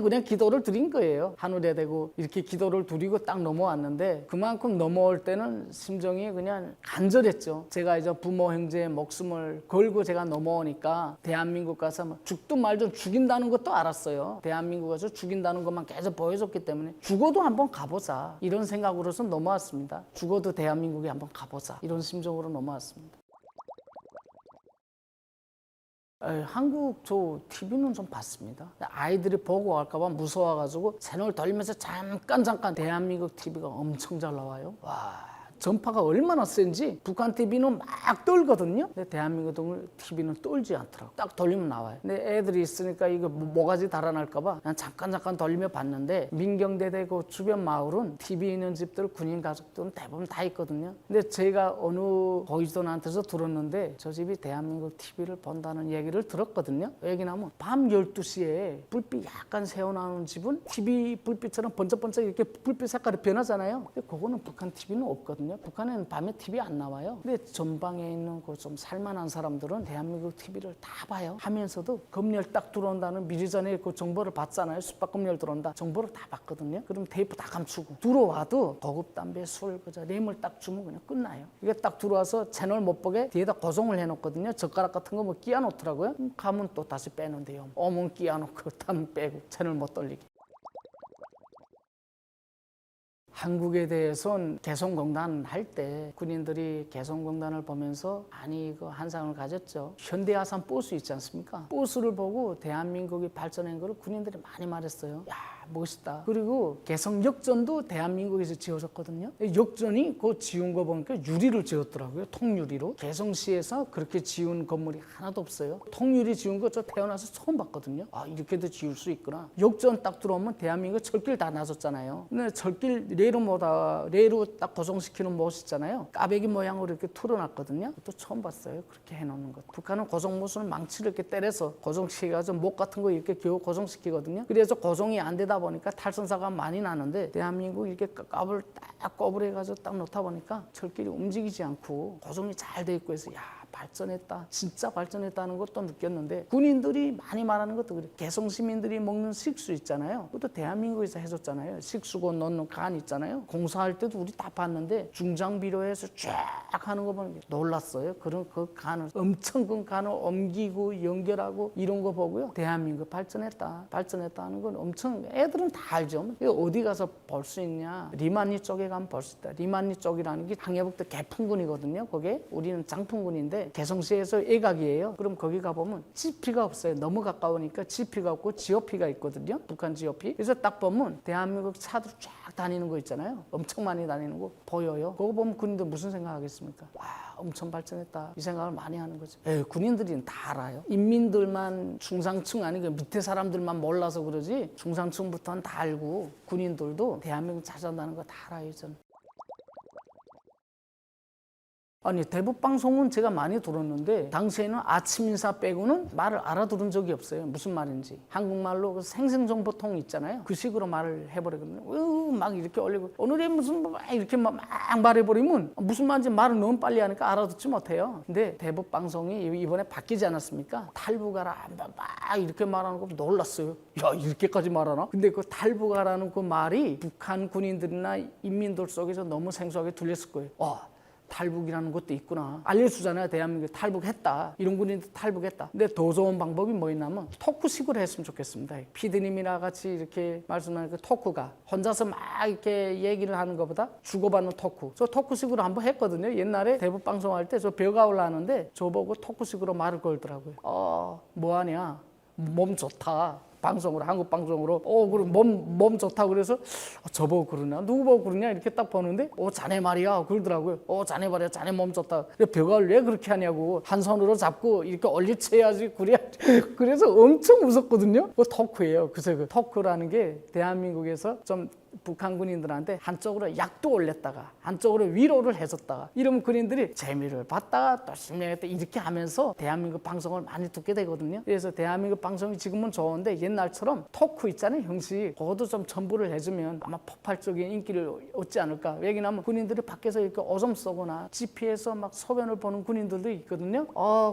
그냥 기도를 드린 거예요. 하늘에 대고 이렇게 기도를 드리고 딱 넘어왔는데 그만큼 넘어올 때는 심정이 그냥 간절했죠. 제가 이제 부모 형제의 목숨을 걸고 제가 넘어오니까 대한민국 가서 뭐 죽든 말든 죽인다는 것도 알았어요. 대한민국 가서 죽인다는 것만 계속 보여줬기 때문에 죽어도 한번 가보자 이런 생각으로서 넘어왔습니다. 죽어도 대한민국에 한번 가보자 이런 심정으로 넘어왔습니다. 한국 저 TV는 좀 봤습니다. 아이들이 보고 갈까봐 무서워가지고 채널 돌리면서 잠깐 대한민국 TV가 엄청 잘 나와요. 와. 전파가 얼마나 센지 북한 TV는 막 떨거든요. 근데 대한민국 TV는 떨지 않더라고. 딱 돌리면 나와요. 근데 애들이 있으니까 이거 모가지 달아날까봐 그냥 잠깐 돌리며 봤는데 민경대대 그 주변 마을은 TV 있는 집들 군인 가족들은 대부분 다 있거든요. 근데 제가 어느 보이스돈한테서 들었는데 저 집이 대한민국 TV를 본다는 얘기를 들었거든요. 얘기나면 밤 12시에 불빛 약간 새어나오는 집은 TV 불빛처럼 번쩍번쩍 이렇게 불빛 색깔이 변하잖아요. 근데 그거는 북한 TV는 없거든요. 북한에는 밤에 TV 안 나와요. 근데 전방에 있는 그 좀 살만한 사람들은 대한민국 TV를 다 봐요. 하면서도 검열 딱 들어온다는 미리 전에 그 정보를 받잖아요. 숙박검열 들어온다. 정보를 다 받거든요. 그럼 테이프 다 감추고 들어와도 고급 담배, 술, 그저 뇌물 딱 주면 그냥 끝나요. 이게 딱 들어와서 채널 못 보게 뒤에다 고정을 해놓거든요. 젓가락 같은 거 뭐 끼워놓더라고요. 가면 또 다시 빼는데요. 오면 끼워놓고 타면 빼고 채널 못 돌리게. 한국에 대해서는 개성공단 할 때 군인들이 개성공단을 보면서 아니 이거 한상을 가졌죠. 현대아산 버스 있지 않습니까? 버스를 보고 대한민국이 발전한 걸 군인들이 많이 말했어요. 야 멋있다. 그리고 개성역전도 대한민국에서 지어졌거든요. 역전이 그 지은 거 보니까 유리를 지었더라고요. 통유리로. 개성시에서 그렇게 지은 건물이 하나도 없어요. 통유리 지은 거 저 태어나서 처음 봤거든요. 아 이렇게도 지을 수 있구나. 역전 딱 들어오면 대한민국 철길 다 나섰잖아요. 근데 철길 레로 딱 고정시키는 못 있잖아요. 까베기 모양으로 이렇게 틀어놨거든요. 또 처음 봤어요. 그렇게 해놓는 것. 북한은 고정못을 망치를 이렇게 때려서 고정시켜가지고 목 같은 거 이렇게 겨우 고정시키거든요. 그래서 고정이 안 되다 보니까 탈선사가 많이 나는데 대한민국 이렇게 깝을 딱 꼽을 해가지고 딱 놓다 보니까 철길이 움직이지 않고 고정이 잘 돼 있고 해서 야 발전했다, 진짜 발전했다는 것도 느꼈는데 군인들이 많이 말하는 것도 그래. 개성 시민들이 먹는 식수 있잖아요. 그것도 대한민국에서 해줬잖아요. 식수고 넣는 간 있잖아요. 공사할 때도 우리 다 봤는데 중장비로해서 쫙 하는 거 보면 놀랐어요. 그런 그 간을 엄청 큰 간을 옮기고 연결하고 이런 거 보고요. 대한민국 발전했다 하는 건 엄청 애들은 다 알죠. 이거 어디 가서 볼 수 있냐? 리만리 쪽에 가면 볼 수 있다. 리만리 쪽이라는 게 항해북도 개풍군이거든요. 거기에 우리는 장풍군인데 개성시에서 애각이에요. 그럼 거기 가보면 지피가 없어요. 너무 가까우니까 지피가 없고 GOP가 있거든요. 북한 GOP. 그래서 딱 보면 대한민국 차들 쫙 다니는 거 있잖아요. 엄청 많이 다니는 거 보여요. 그거 보면 군인들 무슨 생각하겠습니까? 와, 엄청 발전했다. 이 생각을 많이 하는 거죠. 군인들이 다 알아요. 인민들만 중상층 아니고 밑에 사람들만 몰라서 그러지 중상층부터는 다 알고 군인들도 대한민국 찾아온다는 거 다 알아요. 저는. 아니 대북 방송은 제가 많이 들었는데 당시에는 아침 인사 빼고는 말을 알아들은 적이 없어요. 무슨 말인지. 한국말로 그 생생정보통 있잖아요. 그 식으로 말을 해버리거든요. 막 이렇게 올리고 오늘의 무슨 막 이렇게 막 말해버리면 무슨 말인지 말을 너무 빨리 하니까 알아듣지 못해요. 근데 대북 방송이 이번에 바뀌지 않았습니까? 탈북하라 막 이렇게 말하는 거 놀랐어요. 야 이렇게까지 말하나? 근데 그 탈북하라는 그 말이 북한 군인들이나 인민들 속에서 너무 생소하게 들렸을 거예요. 탈북이라는 것도 있구나. 알려주잖아요. 대한민국 탈북했다. 이런 군인들 탈북했다. 근데 더 좋은 방법이 뭐 있냐면 토크식으로 했으면 좋겠습니다. 피디님이랑 같이 이렇게 말씀하는 그 토크가 혼자서 막 이렇게 얘기를 하는 것보다 주고받는 토크. 저 토크식으로 한번 했거든요. 옛날에 대북 방송할 때 저 벼가 올라왔는데 저보고 토크식으로 말을 걸더라고요. 뭐하냐? 몸 좋다. 방송으로 한국 방송으로 그럼 몸 좋다 그래서 저보고 그러냐 누구 보고 그러냐 이렇게 딱 보는데 자네 말이야 그러더라고요. 자네 말이야 자네 몸 좋다. 벽을 왜 그렇게 하냐고 한 손으로 잡고 이렇게 올리쳐야지 그래서 엄청 웃었거든요. 그 토크예요. 그래서 그 토크라는 게 대한민국에서 좀 북한 군인들한테 한쪽으로 약도 올렸다가 한쪽으로 위로를 해줬다가 이러면 군인들이 재미를 봤다가 또 신명했다 이렇게 하면서 대한민국 방송을 많이 듣게 되거든요. 그래서 대한민국 방송이 지금은 좋은데 옛날처럼 토크 있잖아요. 형식 그것도 좀 첨부를 해주면 아마 폭발적인 인기를 얻지 않을까. 왜냐하면 군인들이 밖에서 이렇게 오줌 쏘거나 GP에서 막 소변을 보는 군인들도 있거든요.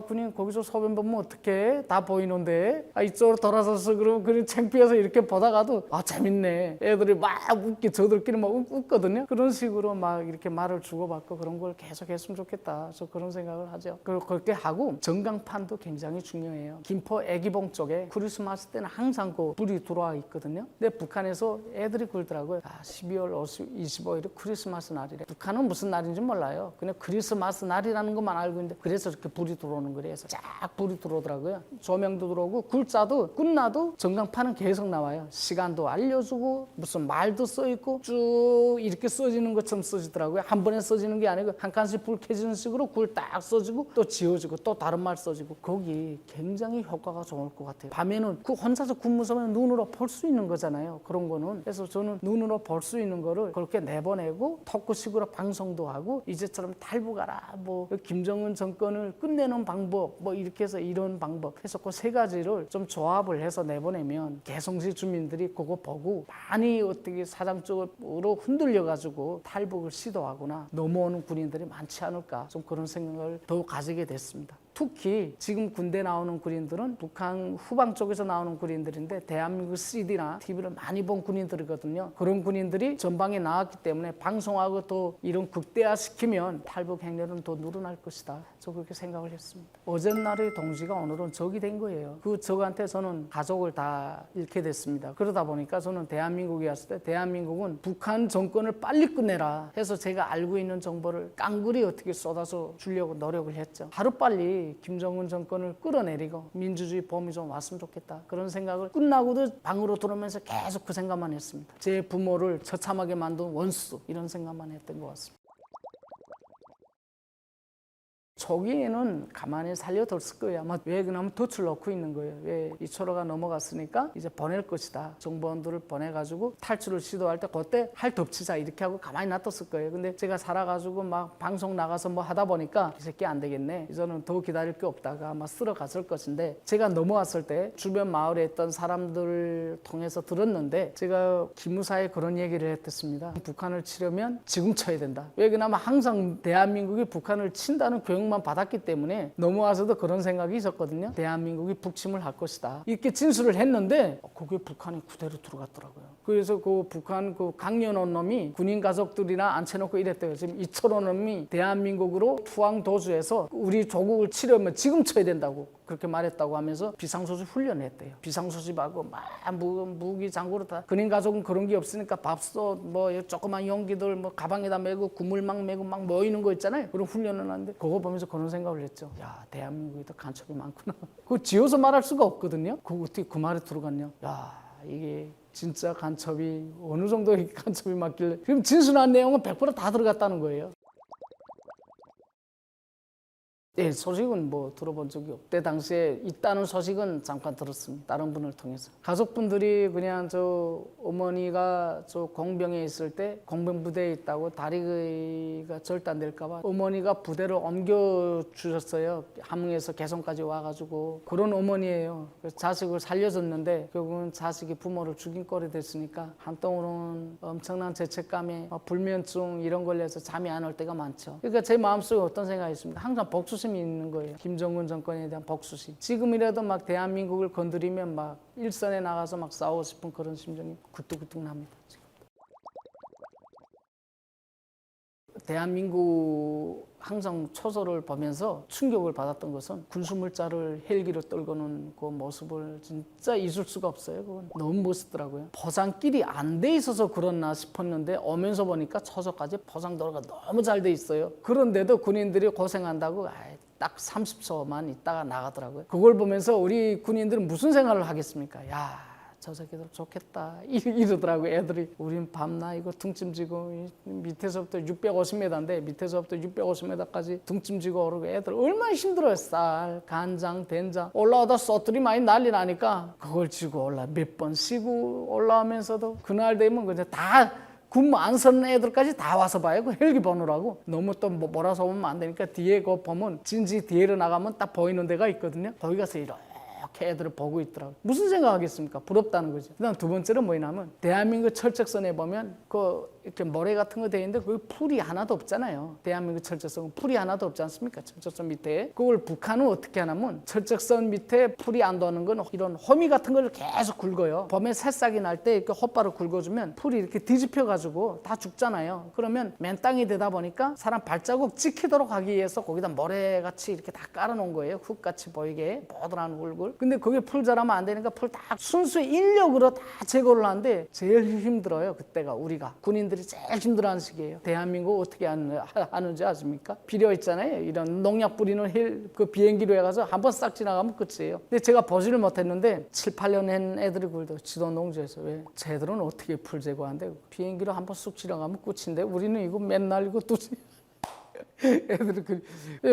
군인 거기서 소변 보면 어떡해 다 보이는데 이쪽으로 돌아서서 그러면 그냥 창피해서 이렇게 보다가도 재밌네. 애들이 막 웃기 저들끼리 막 웃거든요. 그런 식으로 막 이렇게 말을 주고받고 그런 걸 계속 했으면 좋겠다. 저 그런 생각을 하죠. 그렇게 하고 전광판도 굉장히 중요해요. 김포 애기봉 쪽에 크리스마스 때는 항상 그 불이 들어와 있거든요. 근데 북한에서 애들이 그러더라고요. 12월 25일이 크리스마스 날이래. 북한은 무슨 날인지 몰라요. 그냥 크리스마스 날이라는 것만 알고 있는데 그래서 이렇게 불이 들어오는 거래요. 그래서 쫙 불이 들어오더라고요. 조명도 들어오고 굴자도 끝나도 전광판은 계속 나와요. 시간도 알려주고 무슨 말도 써있고 쭉 이렇게 써지는 것처럼 써지더라고요. 한 번에 써지는 게 아니고 한 칸씩 불 켜지는 식으로 굴 딱 써지고 또 지워지고 또 다른 말 써지고 거기 굉장히 효과가 좋을 것 같아요. 밤에는 그 혼자서 근무하면 눈으로 볼 수 있는 거잖아요. 그런 거는. 그래서 저는 눈으로 볼 수 있는 거를 그렇게 내보내고 토크식으로 방송도 하고 이제처럼 탈북하라 뭐 김정은 정권을 끝내는 방법 뭐 이렇게 해서 이런 방법 해서 그 세 가지를 좀 조합을 해서 내보내면 개성시 주민들이 그거 보고 많이 어떻게 사장 쪽으로 흔들려가지고 탈북을 시도하거나 넘어오는 군인들이 많지 않을까 좀 그런 생각을 더 가지게 됐습니다. 특히 지금 군대 나오는 군인들은 북한 후방 쪽에서 나오는 군인들인데 대한민국 CD나 TV를 많이 본 군인들이거든요. 그런 군인들이 전방에 나왔기 때문에 방송하고 또 이런 극대화시키면 탈북 행렬은 더 늘어날 것이다. 저 그렇게 생각을 했습니다. 어젠날의 동지가 오늘은 적이 된 거예요. 그 적한테 저는 가족을 다 잃게 됐습니다. 그러다 보니까 저는 대한민국에 왔을 때 대한민국은 북한 정권을 빨리 끝내라 해서 제가 알고 있는 정보를 깡그리 어떻게 쏟아서 주려고 노력을 했죠. 하루빨리 김정은 정권을 끌어내리고 민주주의 봄이 좀 왔으면 좋겠다. 그런 생각을 끝나고도 방으로 들어오면서 계속 그 생각만 했습니다. 제 부모를 처참하게 만든 원수 이런 생각만 했던 것 같습니다. 초기에는 가만히 살려뒀을 거예요. 아마 왜 그러냐면 덫을 놓고 있는 거예요. 왜 이 초로가 넘어갔으니까 이제 보낼 것이다. 정보원들을 보내가지고 탈출을 시도할 때 그때 할 덮치자 이렇게 하고 가만히 놔뒀을 거예요. 근데 제가 살아가지고 막 방송 나가서 뭐 하다 보니까 이 새끼 안 되겠네. 이제는 더 기다릴 게 없다가 아마 쓸어갔을 것인데 제가 넘어왔을 때 주변 마을에 있던 사람들을 통해서 들었는데 제가 기무사에 그런 얘기를 했습니다. 북한을 치려면 지금 쳐야 된다. 왜 그러냐면 항상 대한민국이 북한을 친다는 교육 명령만 받았기 때문에 넘어와서도 그런 생각이 있었거든요. 대한민국이 북침을 할 것이다. 이렇게 진술을 했는데 거기에 북한이 그대로 들어갔더라고요. 그래서 그 북한 그 강연온 놈이 군인 가족들이나 앉혀놓고 이랬대요. 지금 이철호 놈이 대한민국으로 투항 도주해서 우리 조국을 치려면 지금 쳐야 된다고 그렇게 말했다고 하면서 비상소집 훈련했대요. 비상소집하고 막 무기 장구로 다. 군인 가족은 그런 게 없으니까 밥솥 뭐 조그만 용기들 뭐 가방에다 메고 구물막 메고 막 모이는 거 있잖아요. 그런 훈련을 하는데 그거 보면서 그런 생각을 했죠. 야, 대한민국에도 간첩이 많구나. 그거 지어서 말할 수가 없거든요. 그거 어떻게 그 말에 들어갔냐. 야, 이게 진짜 간첩이 어느 정도의 간첩이 맞길래. 그럼 진술한 내용은 100%다 들어갔다는 거예요. 예, 소식은 뭐 들어본 적이 없고 그때 당시에 있다는 소식은 잠깐 들었습니다. 다른 분을 통해서. 가족분들이 그냥 저 어머니가 저 공병에 있을 때 공병부대에 있다고 다리가 절단될까 봐 어머니가 부대를 옮겨주셨어요. 함흥에서 개성까지 와가지고. 그런 어머니예요. 그래서 자식을 살려줬는데 결국은 자식이 부모를 죽인 꼴이 됐으니까 한동안은 엄청난 죄책감에 불면증 이런 걸려서 잠이 안 올 때가 많죠. 그러니까 제 마음속에 어떤 생각이 있습니다. 항상 복수심 있는 거예요. 김정은 정권에 대한 복수심. 지금이라도 막 대한민국을 건드리면 막 일선에 나가서 막 싸우고 싶은 그런 심정이 굴뚝굴뚝 납니다. 지금. 대한민국 항상 초소를 보면서 충격을 받았던 것은 군수물자를 헬기로 떨고는 그 모습을 진짜 잊을 수가 없어요. 그건 너무 멋있더라고요. 포장길이 안 돼 있어서 그렇나 싶었는데 오면서 보니까 초소까지 포장도로가 너무 잘 돼 있어요. 그런데도 군인들이 고생한다고 딱 30초만 있다가 나가더라고요. 그걸 보면서 우리 군인들은 무슨 생각을 하겠습니까? 야, 저 새끼들 좋겠다 이러더라고요. 애들이 우린 밤나 이거 둥찜지고 밑에서부터 650m인데 밑에서부터 650m까지 둥찜지고 오르고 애들 얼마나 힘들어요. 쌀, 간장, 된장 올라오다 쏘투리 많이 난리 나니까 그걸 지고 올라 몇 번 쉬고 올라오면서도 그날 되면 그냥 다 군무 안 서는 애들까지 다 와서 봐요. 그 헬기 보느라고. 너무 또 몰아서 오면 안 되니까 뒤에 그 보면 진지 뒤로 나가면 딱 보이는 데가 있거든요. 거기 가서 이렇게 애들을 보고 있더라고요. 무슨 생각하겠습니까? 부럽다는 거죠. 그다음 두 번째는 뭐냐면 대한민국 철책선에 보면 그 이렇게 모래 같은 거 돼 있는데 거기 풀이 하나도 없잖아요. 대한민국 철책선은 풀이 하나도 없지 않습니까? 철책선 밑에. 그걸 북한은 어떻게 하냐면 철책선 밑에 풀이 안 도는 건 이런 호미 같은 걸 계속 굵어요. 봄에 새싹이 날 때 이렇게 헛바로 굵어주면 풀이 이렇게 뒤집혀 가지고 다 죽잖아요. 그러면 맨 땅이 되다 보니까 사람 발자국 찍히도록 하기 위해서 거기다 모래같이 이렇게 다 깔아놓은 거예요. 흙같이 보이게 보드란 얼굴. 근데 그게 풀 자라면 안 되니까 풀 다 순수 인력으로 다 제거를 하는데 제일 힘들어요. 그때가 우리가 군인들이 제일 힘들어하는 시기예요. 대한민국 어떻게 하는지 아십니까? 비료 있잖아요. 이런 농약 뿌리는 그 비행기로 해가서 한번 싹 지나가면 끝이에요. 근데 제가 보지를 못했는데 7, 8년 한 애들이 그러더라고요. 지도 농지에서. 왜? 쟤들은 어떻게 풀 제거한대? 비행기로 한번 쑥 지나가면 끝인데 우리는 이거 맨날 이거 뚜지. 애들이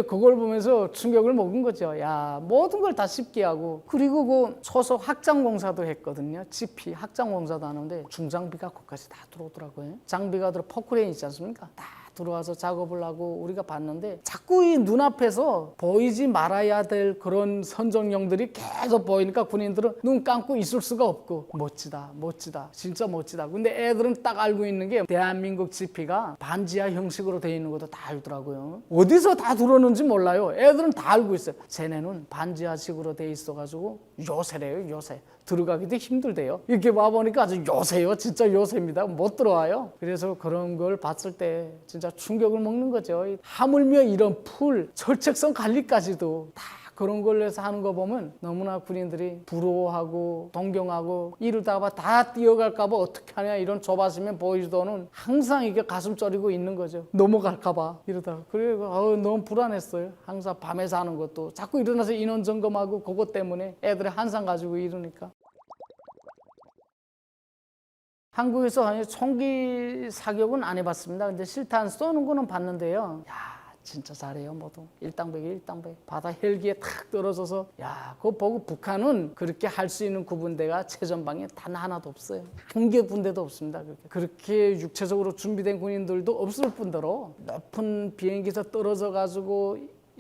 그걸 보면서 충격을 먹은 거죠. 야, 모든 걸 다 쉽게 하고. 그리고 그 초속 확장공사도 했거든요. GP 확장공사도 하는데 중장비가 거기까지 다 들어오더라고요. 장비가 들어 포크레인 있지 않습니까? 다 들어와서 작업을 하고 우리가 봤는데 자꾸 이 눈앞에서 보이지 말아야 될 그런 선정용들이 계속 보이니까 군인들은 눈 감고 있을 수가 없고 멋지다 멋지다 진짜 멋지다. 근데 애들은 딱 알고 있는 게 대한민국 GP가 반지하 형식으로 되어 있는 것도 다 알더라고요. 어디서 다 들어오는지 몰라요. 애들은 다 알고 있어요. 쟤네는 반지하식으로 되어 있어가지고 요새래요. 요새 들어가기도 힘들대요. 이렇게 와보니까 아주 요새요. 진짜 요새입니다. 못 들어와요. 그래서 그런 걸 봤을 때 진짜 충격을 먹는 거죠. 하물며 이런 풀, 철책선 관리까지도 다 그런 걸로 해서 하는 거 보면 너무나 군인들이 부러워하고 동경하고 이러다가 다 뛰어갈까 봐 어떻게 하냐 이런 조바심에 보이지도는 항상 이게 가슴 저리고 있는 거죠. 넘어갈까 봐 이러다가. 그래서 너무 불안했어요. 항상 밤에서 하는 것도 자꾸 일어나서 인원 점검하고 그것 때문에 애들이 한상 가지고 이러니까. 한국에서 총기 사격은 안 해봤습니다. 근데 실탄 쏘는 거는 봤는데요. 야, 진짜 잘해요, 모두. 일당백. 바다 헬기에 탁 떨어져서. 야, 그거 보고 북한은 그렇게 할 수 있는 구분대가 최전방에 단 하나도 없어요. 한 개 군대도 없습니다. 그렇게 육체적으로 준비된 군인들도 없을 뿐더러 높은 비행기에서 떨어져가지고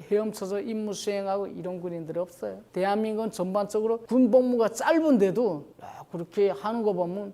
헤엄쳐서 임무 수행하고 이런 군인들이 없어요. 대한민국은 전반적으로 군 복무가 짧은데도 그렇게 하는 거 보면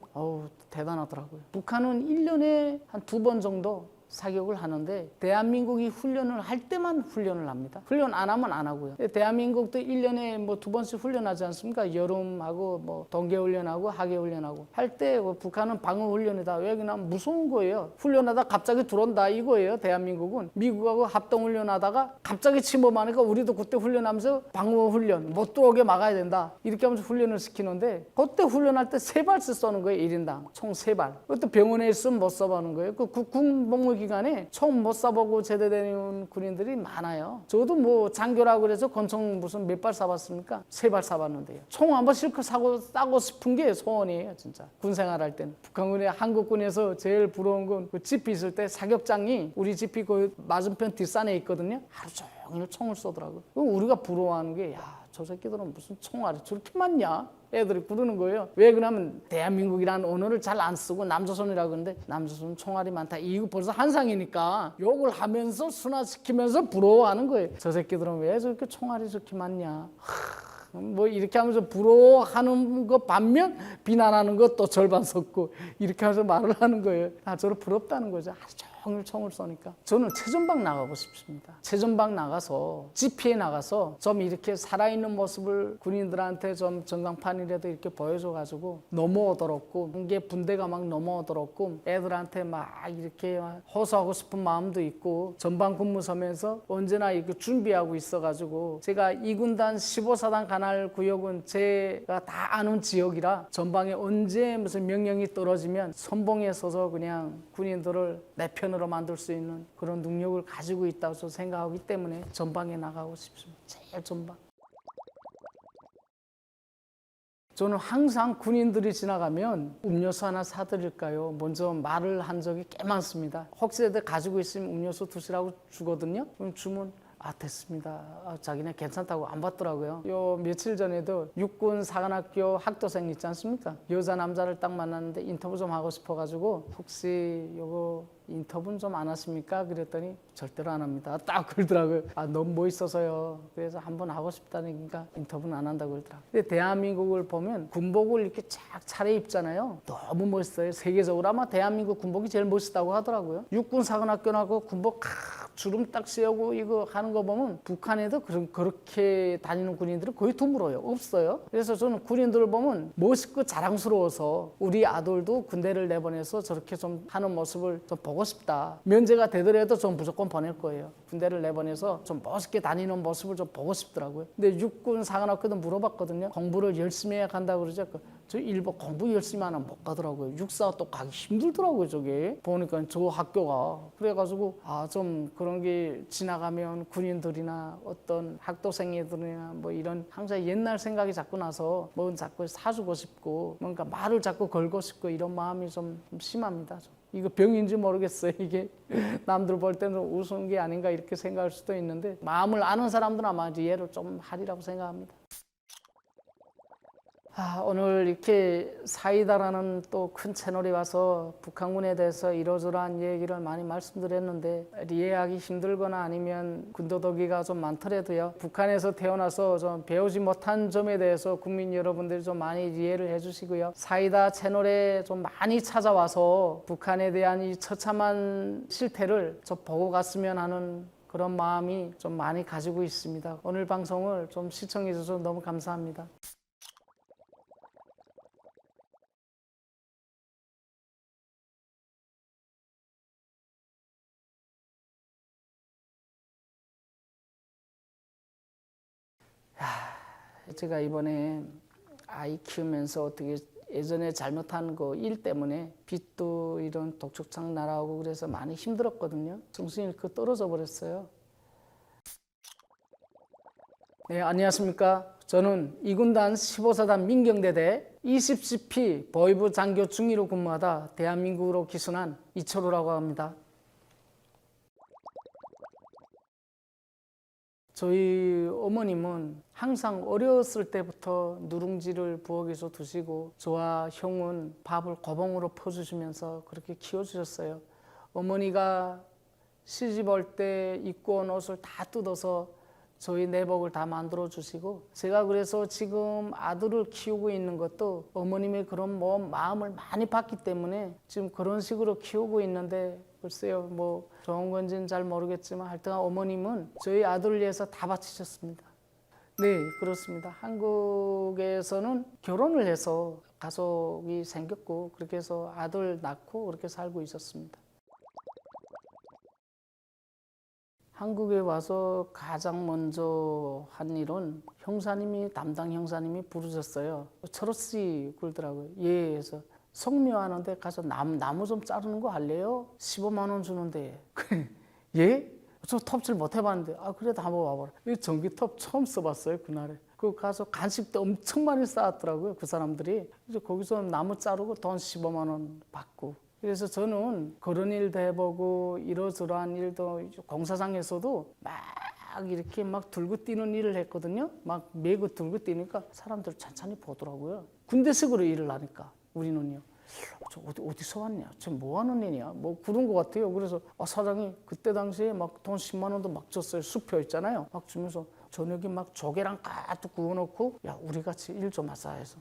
대단하더라고요. 북한은 1년에 한 2번 정도 사격을 하는데 대한민국이 훈련을 할 때만 훈련을 합니다. 훈련 안 하면 안 하고요. 대한민국도 1년에 뭐 2번씩 훈련하지 않습니까? 여름하고 뭐 동계훈련하고 하계훈련하고 할 때 북한은 방어훈련이다. 왜 그냥 무서운 거예요. 훈련하다 갑자기 들어온다 이거예요. 대한민국은 미국하고 합동훈련하다가 갑자기 침범하니까 우리도 그때 훈련하면서 방어훈련 못 들어오게 막아야 된다. 이렇게 하면서 훈련을 시키는데 그때 훈련할 때 3발씩 쏘는 거예요. 1인당 총 3발. 그것도 병원에 있으면 못 쏴보는 거예요. 그 군복무 기간에 총 못 쏴보고 제대되는 군인들이 많아요. 저도 뭐 장교라고 그래서 권총 무슨 몇 발 쏴봤습니까? 3발 쏴봤는데요. 총 한번 실컷 싸고 싶은 게 소원이에요. 진짜 군생활할 때는. 북한군의 한국군에서 제일 부러운 건 그 지피 있을 때 사격장이 우리 지피 그 맞은편 뒷산에 있거든요. 하루 종일 총을 쏘더라고요. 우리가 부러워하는 게 야, 저 새끼들은 무슨 총알이 저렇게 많냐? 애들이 그러는 거예요. 왜 그러냐면 대한민국이라는 언어를 잘 안 쓰고 남조선이라고 그러는데 남조선은 총알이 많다. 이거 벌써 한상이니까 욕을 하면서 순화시키면서 부러워하는 거예요. 저 새끼들은 왜 저렇게 총알이 저렇게 많냐. 뭐 이렇게 하면서 부러워하는 거 반면 비난하는 거 또 절반 섞고 이렇게 하면서 말을 하는 거예요. 아, 저를 부럽다는 거죠. 하루 종일 총을 쏘니까. 저는 최전방 나가고 싶습니다. 최전방 나가서 GP에 나가서 좀 이렇게 살아있는 모습을 군인들한테 좀 전광판이라도 이렇게 보여줘가지고 넘어오도록 이게 분대가 막 넘어오도록 애들한테 막 이렇게 호소하고 싶은 마음도 있고 전방 근무 서면서 언제나 이렇게 준비하고 있어가지고 제가 2군단 15사단 관할 구역은 제가 다 아는 지역이라 전방에 언제 무슨 명령이 떨어지면 선봉에 서서 그냥 군인들을 내 편으로 만들 수 있는 그런 능력을 가지고 있다고 생각하기 때문에 전방에 나가고 싶습니다. 제일 전방. 저는 항상 군인들이 지나가면 음료수 하나 사드릴까요? 먼저 말을 한 적이 꽤 많습니다. 혹시 애들 가지고 있으면 음료수 드시라고 주거든요. 그럼 주면 아 됐습니다. 자기네 괜찮다고 안 받더라고요. 요 며칠 전에도 육군 사관학교 학도생 있지 않습니까? 여자 남자를 딱 만났는데 인터뷰 좀 하고 싶어가지고 혹시 요거 인터뷰 좀 안 하십니까? 그랬더니 절대로 안 합니다. 딱 그러더라고요. 아 너무 멋있어서요. 그래서 한번 하고 싶다니까 인터뷰는 안 한다고 그러더라고요. 근데 대한민국을 보면 군복을 이렇게 쫙 차려입잖아요. 너무 멋있어요. 세계적으로 아마 대한민국 군복이 제일 멋있다고 하더라고요. 육군 사관학교하고 군복 주름 딱 씌우고 이거 하는 거 보면 북한에도 그렇게 다니는 군인들은 거의 드물어요. 없어요. 그래서 저는 군인들을 보면 멋있고 자랑스러워서 우리 아들도 군대를 내보내서 저렇게 좀 하는 모습을 좀 보고 싶다. 면제가 되더라도 좀 무조건 보낼 거예요. 군대를 내보내서 좀 멋있게 다니는 모습을 좀 보고 싶더라고요. 근데 육군 사관학교도 물어봤거든요. 공부를 열심히 해야 간다고 그러죠. 저 일본 공부 열심히 하면 못 가더라고요. 육사 또 가기 힘들더라고요. 저게 보니까 저 학교가. 그래가지고 좀 그런 게 지나가면 군인들이나 어떤 학도생애들이나 뭐 이런 항상 옛날 생각이 자꾸 나서 뭐 자꾸 사주고 싶고 뭔가 말을 자꾸 걸고 싶고 이런 마음이 좀 심합니다. 이거 병인지 모르겠어요. 이게 남들 볼 때는 우스운 게 아닌가 이렇게 생각할 수도 있는데 마음을 아는 사람들은 아마 이해를 좀 하리라고 생각합니다. 오늘 이렇게 사이다라는 또 큰 채널에 와서 북한군에 대해서 이러저러한 얘기를 많이 말씀드렸는데 이해하기 힘들거나 아니면 군더더기가 좀 많더라도요. 북한에서 태어나서 좀 배우지 못한 점에 대해서 국민 여러분들이 좀 많이 이해를 해주시고요. 사이다 채널에 좀 많이 찾아와서 북한에 대한 이 처참한 실태를 좀 보고 갔으면 하는 그런 마음이 좀 많이 가지고 있습니다. 오늘 방송을 좀 시청해 주셔서 너무 감사합니다. 제가 이번에 아이 키우면서 어떻게 예전에 잘못한 거 일 때문에 빚도 이런 독촉장 날아오고 그래서 많이 힘들었거든요. 정신이 이렇게 떨어져 버렸어요. 네, 안녕하십니까. 저는 2군단 15사단 민경대대 20CP 보위부 장교 중위로 근무하다 대한민국으로 기순한 이철우라고 합니다. 저희 어머님은 항상 어렸을 때부터 누룽지를 부엌에서 드시고 저와 형은 밥을 고봉으로 퍼주시면서 그렇게 키워주셨어요. 어머니가 시집 올 때 입고 온 옷을 다 뜯어서 저희 내복을 다 만들어 주시고 제가 그래서 지금 아들을 키우고 있는 것도 어머님의 그런 마음을 많이 받기 때문에 지금 그런 식으로 키우고 있는데 글쎄요, 뭐 좋은 건지는 잘 모르겠지만 하여튼 어머님은 저희 아들을 위해서 다 바치셨습니다. 네, 그렇습니다. 한국에서는 결혼을 해서 가족이 생겼고 그렇게 해서 아들 낳고 그렇게 살고 있었습니다. 한국에 와서 가장 먼저 한 일은 담당 형사님이 부르셨어요. 철없이 굴더라고요. 예, 그래서 성묘하는데 가서 나무 좀 자르는 거 할래요? 15만 원 주는데. 예? 저 톱질 못 해봤는데. 아, 그래도 한번 와봐라. 이 전기톱 처음 써봤어요, 그날에. 그 가서 간식도 엄청 많이 쌓았더라고요, 그 사람들이. 그래서 거기서 나무 자르고 돈 15만 원 받고. 그래서 저는 그런 일도 해보고 이러저러한 일도 공사장에서도 막 이렇게 막 들고 뛰는 일을 했거든요. 막 메고 들고 뛰니까 사람들 찬찬히 보더라고요. 군대식으로 일을 하니까 우리는요. 저 어디서 왔냐? 저 뭐 하는 일이야? 뭐 그런 것 같아요. 그래서 사장이 그때 당시에 막 돈 10만 원도 막 줬어요. 수표 있잖아요. 막 주면서 저녁에 막 조개랑 가득 구워놓고 야 우리 같이 일 좀 하자 해서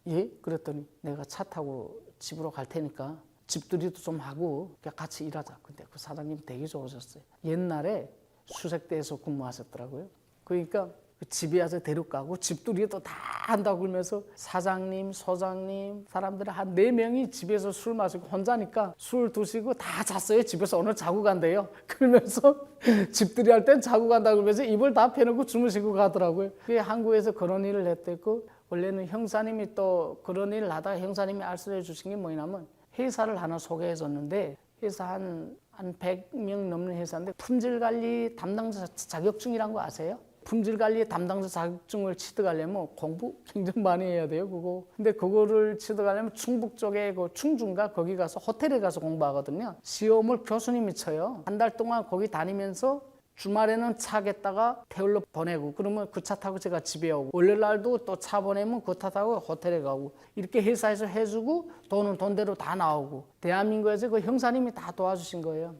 예? 그랬더니 내가 차 타고 집으로 갈 테니까 집들이도 좀 하고 같이 일하자. 근데 그 사장님 되게 좋으셨어요. 옛날에 수색대에서 근무하셨더라고요. 그러니까 그 집에 와서 데려가고 집들이도 다 한다고 그러면서 사장님, 소장님, 사람들 한 4명이 집에서 술 마시고 혼자니까 술 드시고 다 잤어요. 집에서 오늘 자고 간대요. 그러면서 집들이 할 땐 자고 간다고 그러면서 이불 다 펴놓고 주무시고 가더라고요. 그게 한국에서 그런 일을 했댔고 원래는 형사님이 또 그런 일을 하다가 형사님이 알려해 주신 게 뭐냐면 회사를 하나 소개해 줬는데 회사 한 100명 넘는 회사인데 품질관리 담당자 자격증이란 거 아세요? 품질관리 담당자 자격증을 취득하려면 공부 굉장히 많이 해야 돼요, 그거. 근데 그거를 취득하려면 충북 쪽에 그 충주인가 거기 가서 호텔에 가서 공부하거든요. 시험을 교수님이 쳐요. 한 달 동안 거기 다니면서 주말에는 차겠다가 태울로 보내고 그러면 그 차 타고 제가 집에 오고 월요일 날도 또 차 보내면 그 차 타고 호텔에 가고 이렇게 회사에서 해주고 돈은 돈대로 다 나오고 대한민국에서 그 형사님이 다 도와주신 거예요.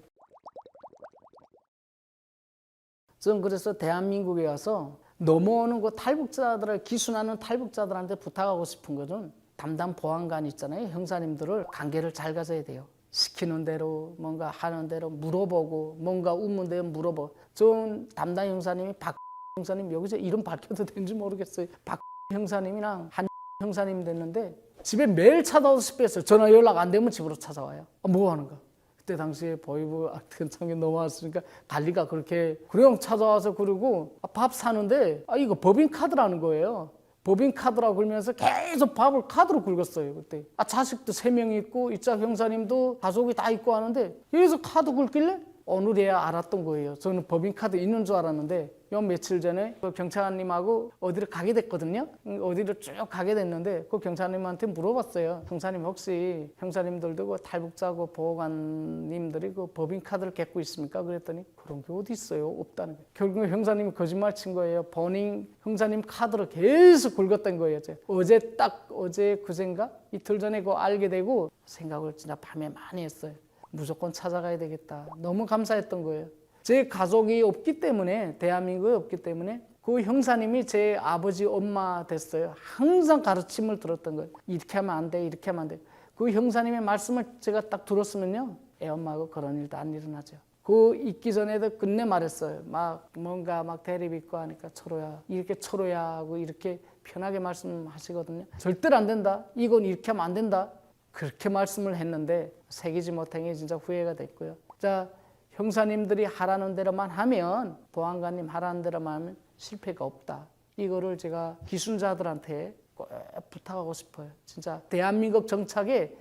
저는 그래서 대한민국에 와서 넘어오는 그 탈북자들을 기순하는 탈북자들한테 부탁하고 싶은 것은 담당 보안관 있잖아요. 형사님들을 관계를 잘 가져야 돼요. 시키는 대로 뭔가 하는 대로 물어보고 뭔가 웃는 대로 물어보고 전 담당 형사님이 박 형사님 여기서 이름 밝혀도 되는지 모르겠어요. 박 형사님이랑 한 형사님 됐는데 집에 매일 찾아와서 싶었어요. 전화 연락 안 되면 집으로 찾아와요. 뭐 하는가? 그때 당시에 보이브 아트천에 넘어왔으니까 관리가 그렇게 그냥 찾아와서 그러고 밥 사는데 이거 법인카드라는 거예요. 법인카드라고 그러면서 계속 밥을 카드로 긁었어요. 그때 자식도 3명 있고 이짝 형사님도 가족이 다 있고 하는데 여기서 카드 긁길래 오늘에야 알았던 거예요. 저는 법인카드 있는 줄 알았는데 요 며칠 전에 그 경찰님하고 어디를 가게 됐거든요. 어디를 쭉 가게 됐는데 그 경찰님한테 물어봤어요. 형사님 혹시 형사님들도 그 탈북자고 보호관님들이 그 법인카드를 갖고 있습니까? 그랬더니 그런 게 어디 있어요? 없다는 거예요. 결국 형사님이 거짓말 친 거예요. 본인 형사님 카드를 계속 긁었던 거예요. 어제 그젠가 이틀 전에 그거 알게 되고 생각을 진짜 밤에 많이 했어요. 무조건 찾아가야 되겠다. 너무 감사했던 거예요. 제 가족이 없기 때문에 대한민국에 없기 때문에 그 형사님이 제 아버지 엄마 됐어요. 항상 가르침을 들었던 거예요. 이렇게 하면 안 돼. 이렇게 하면 안 돼. 그 형사님의 말씀을 제가 딱 들었으면요. 애 엄마하고 그런 일도 안 일어나죠. 그 있기 전에도 끝내 말했어요. 막 뭔가 막 대립 있고 하니까 철호야 이렇게 철호야 하고 이렇게 편하게 말씀하시거든요. 절대로 안 된다. 이건 이렇게 하면 안 된다. 그렇게 말씀을 했는데 새기지 못한 게 진짜 후회가 됐고요. 자, 형사님들이 하라는 대로만 하면 보안관님 하라는 대로만 하면 실패가 없다. 이거를 제가 기순자들한테 꼭 부탁하고 싶어요. 진짜 대한민국 정착에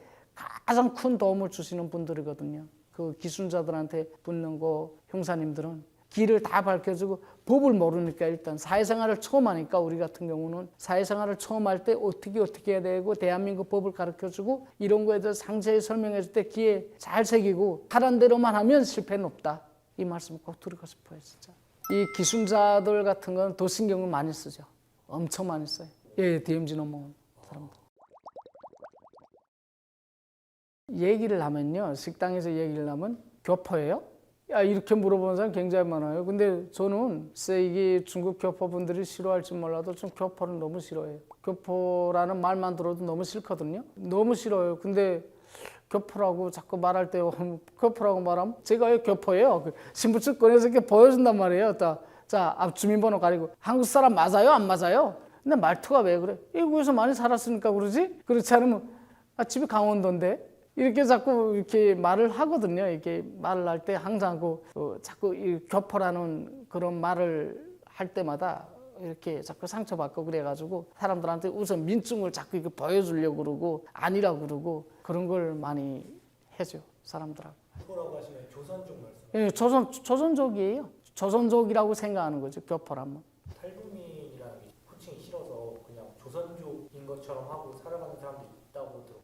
가장 큰 도움을 주시는 분들이거든요. 그 기순자들한테 붙는 거 형사님들은 길을 다 밝혀주고 법을 모르니까 일단 사회생활을 처음 하니까 우리 같은 경우는 사회생활을 처음 할 때 어떻게 해야 되고 대한민국 법을 가르쳐주고 이런 거에 대해서 상세히 설명해 줄 때 귀에 잘 새기고 하란 대로만 하면 실패는 없다. 이 말씀 꼭 드리고 싶어요. 진짜. 이 기순자들 같은 건 더 신경을 많이 쓰죠. 엄청 많이 써요. 예, DMZ 넘어온 사람들. 얘기를 하면요. 식당에서 얘기를 하면 교포예요? 야, 이렇게 물어보는 사람 굉장히 많아요. 근데 저는 이게 중국 교포분들이 싫어할지 몰라도 좀 교포는 너무 싫어해요. 교포라는 말만 들어도 너무 싫거든요. 너무 싫어요. 근데 교포라고 자꾸 말할 때 교포라고 말하면 제가 왜 교포예요? 신분증 꺼내서 이렇게 보여준단 말이에요. 자, 주민번호 가리고 한국 사람 맞아요? 안 맞아요? 근데 말투가 왜 그래? 외국에서 많이 살았으니까 그러지? 그렇지 않으면 집이 강원도인데 이렇게 자꾸 이렇게 말을 하거든요. 이렇게 말을 할 때 항상 자꾸 이 교포라는 그런 말을 할 때마다 이렇게 자꾸 상처받고 그래가지고 사람들한테 우선 민증을 자꾸 이렇게 보여주려고 그러고 아니라고 그러고 그런 걸 많이 해줘 사람들하고. 그거라고 하시면 조선족 말씀. 예, 조선족이에요. 조선족이라고 생각하는 거죠. 교포라면. 탈북민이라는 게 호칭이 싫어서 그냥 조선족인 것처럼 하고 살아가는 사람도 있다고 들었어요.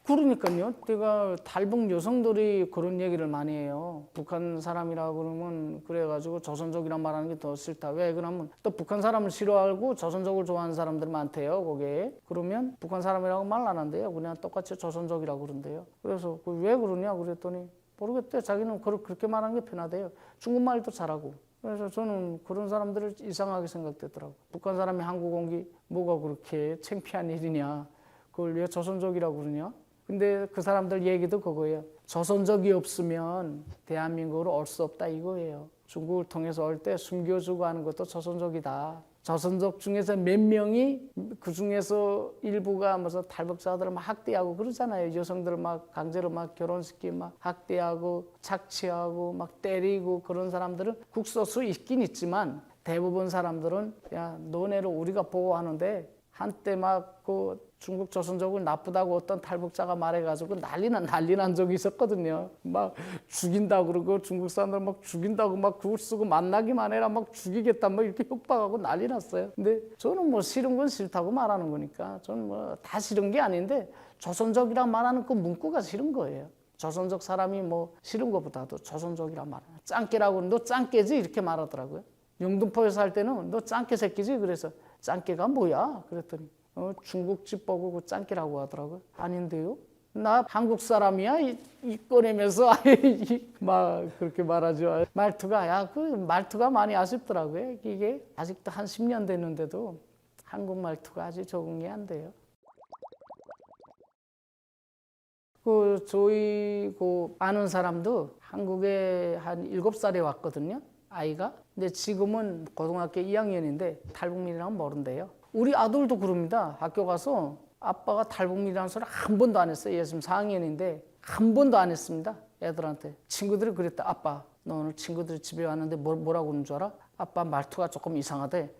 그러니까요. 내가 탈북 여성들이 그런 얘기를 많이 해요. 북한 사람이라고 그러면 그래가지고 조선족이란 말하는 게 더 싫다. 왜 그러면 또 북한 사람을 싫어하고 조선족을 좋아하는 사람들 많대요. 거기에. 그러면 북한 사람이라고 말 안 한대요. 그냥 똑같이 조선족이라고 그런대요. 그래서 왜 그러냐 그랬더니 모르겠대요. 자기는 그렇게 말하는 게 편하대요. 중국말도 잘하고. 그래서 저는 그런 사람들을 이상하게 생각되더라고. 북한 사람이 한국 온 게 뭐가 그렇게 창피한 일이냐. 그걸 왜 조선족이라고 그러냐. 근데 그 사람들 얘기도 그거예요. 조선족이 없으면 대한민국으로 올 수 없다 이거예요. 중국을 통해서 올 때 숨겨주고 하는 것도 조선족이다. 조선족 중에서 몇 명이 그 중에서 일부가 무슨 탈북자들을 막 학대하고 그러잖아요. 여성들을 막 강제로 막 결혼시키고 막 학대하고 착취하고 막 때리고 그런 사람들은 국소수 있긴 있지만 대부분 사람들은 야 너네를 우리가 보호하는데 한때 막 중국 조선족을 나쁘다고 어떤 탈북자가 말해가지고 난리 난 적이 있었거든요. 막 죽인다고 그러고 중국 사람들 막 죽인다고 막 그걸 쓰고 만나기만 해라 막 죽이겠다 막 이렇게 협박하고 난리 났어요. 근데 저는 뭐 싫은 건 싫다고 말하는 거니까 저는 뭐 다 싫은 게 아닌데 조선족이라 말하는 그 문구가 싫은 거예요. 조선족 사람이 뭐 싫은 것보다도 조선족이라 말하는 짱깨라고 너 짱깨지 이렇게 말하더라고요. 영등포에 살 때는 너 짱깨 새끼지 그래서 짱깨가 뭐야 그랬더니 중국집 보고 그 짱깨라고 하더라고요. 아닌데요? 나 한국 사람이야? 이 꺼내면서 막 그렇게 말하죠. 말투가 많이 아쉽더라고요. 이게 아직도 한 10년 됐는데도 한국 말투가 아직 적응이 안 돼요. 저희 아는 사람도 한국에 한 7살에 왔거든요. 아이가. 근데 지금은 고등학교 2학년인데 탈북민이라면 모른대요. 우리 아들도 그럽니다. 학교 가서 아빠가 탈북민이라는 소리 한 번도 안 했어요. 얘 지금 4학년인데 한 번도 안 했습니다. 애들한테. 친구들이 그랬다. 아빠, 너 오늘 친구들이 집에 왔는데 뭐라고 그러는 줄 알아? 아빠 말투가 조금 이상하대.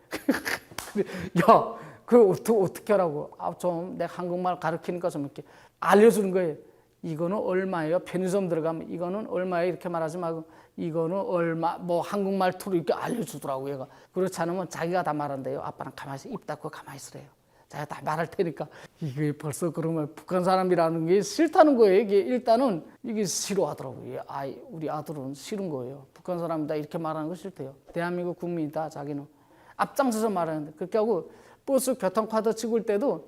야, 그걸 어떻게 하라고? 좀 내가 한국말 가르치니까 좀 이렇게 알려주는 거예요. 이거는 얼마예요? 편의점 들어가면 이거는 얼마예요? 이렇게 말하지 말고 이거는 얼마 뭐 한국말 투로 이렇게 알려주더라고요. 얘가. 그렇지 않으면 자기가 다 말한대요. 아빠는 가만히 있어. 입 닫고 가만히 있으래요. 자기가 다 말할 테니까 이게 벌써 그러면 북한 사람이라는 게 싫다는 거예요. 이게 일단은 이게 싫어하더라고요. 우리 아들은 싫은 거예요. 북한 사람이다 이렇게 말하는 거 싫대요. 대한민국 국민이다 자기는. 앞장서서 말하는데 그렇게 하고 버스 교통카드 찍을 때도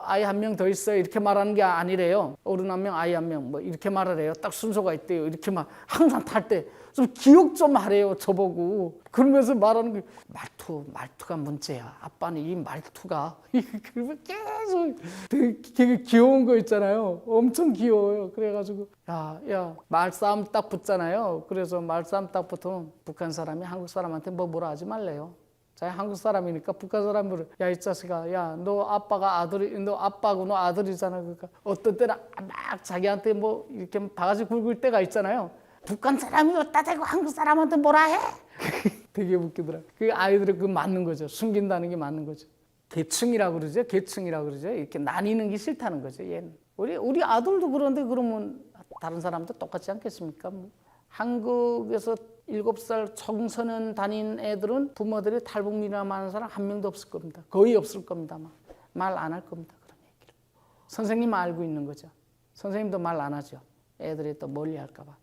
아이 한 명 더 있어요 이렇게 말하는 게 아니래요. 어른 한 명, 아이 한 명 뭐 이렇게 말을 해요. 딱 순서가 있대요. 이렇게 막 항상 탈 때 좀 기억 좀 하래요. 저보고 그러면서 말하는 게 말투가 문제야. 아빠는 이 말투가 그러면 계속 되게 귀여운 거 있잖아요. 엄청 귀여워요. 그래가지고 야 말싸움 딱 붙잖아요. 그래서 말싸움 딱 붙으면 북한 사람이 한국 사람한테 뭐라 하지 말래요. 자기 한국 사람이니까 북한 사람들은 야 이 자식아 야 너 아빠고 너 아들이잖아. 그러니까 어떤 때는 막 자기한테 뭐 이렇게 바가지 굵을 때가 있잖아요. 북한 사람이 어디다 대고 한국 사람한테 뭐라 해? 되게 웃기더라. 그 아이들은 그 맞는 거죠. 숨긴다는 게 맞는 거죠. 계층이라고 그러죠. 계층이라고 그러죠. 이렇게 나뉘는 게 싫다는 거죠. 얘는. 우리 아들도 그런데 그러면 다른 사람도 똑같지 않겠습니까? 뭐. 한국에서 7살 청소년 다닌 애들은 부모들이 탈북민이라고 하는 사람 한 명도 없을 겁니다. 거의 없을 겁니다. 말 안 할 겁니다. 그런 얘기를. 선생님 알고 있는 거죠. 선생님도 말 안 하죠. 애들이 또 멀리 할까 봐.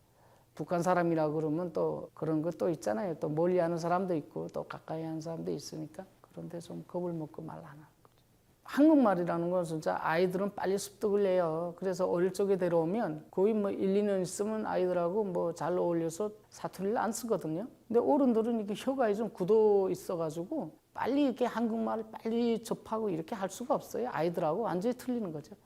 북한 사람이라고 그러면 또 그런 것도 있잖아요. 또 멀리 하는 사람도 있고 또 가까이 하는 사람도 있으니까 그런데 좀 겁을 먹고 말 안 하는 거죠. 한국말이라는 건 진짜 아이들은 빨리 습득을 해요. 그래서 어릴 적에 데려오면 거의 뭐 1, 2년 있으면 아이들하고 뭐 잘 어울려서 사투리를 안 쓰거든요. 근데 어른들은 이렇게 혀가 좀 굳어 있어가지고 빨리 이렇게 한국말을 빨리 접하고 이렇게 할 수가 없어요. 아이들하고 완전히 틀리는 거죠.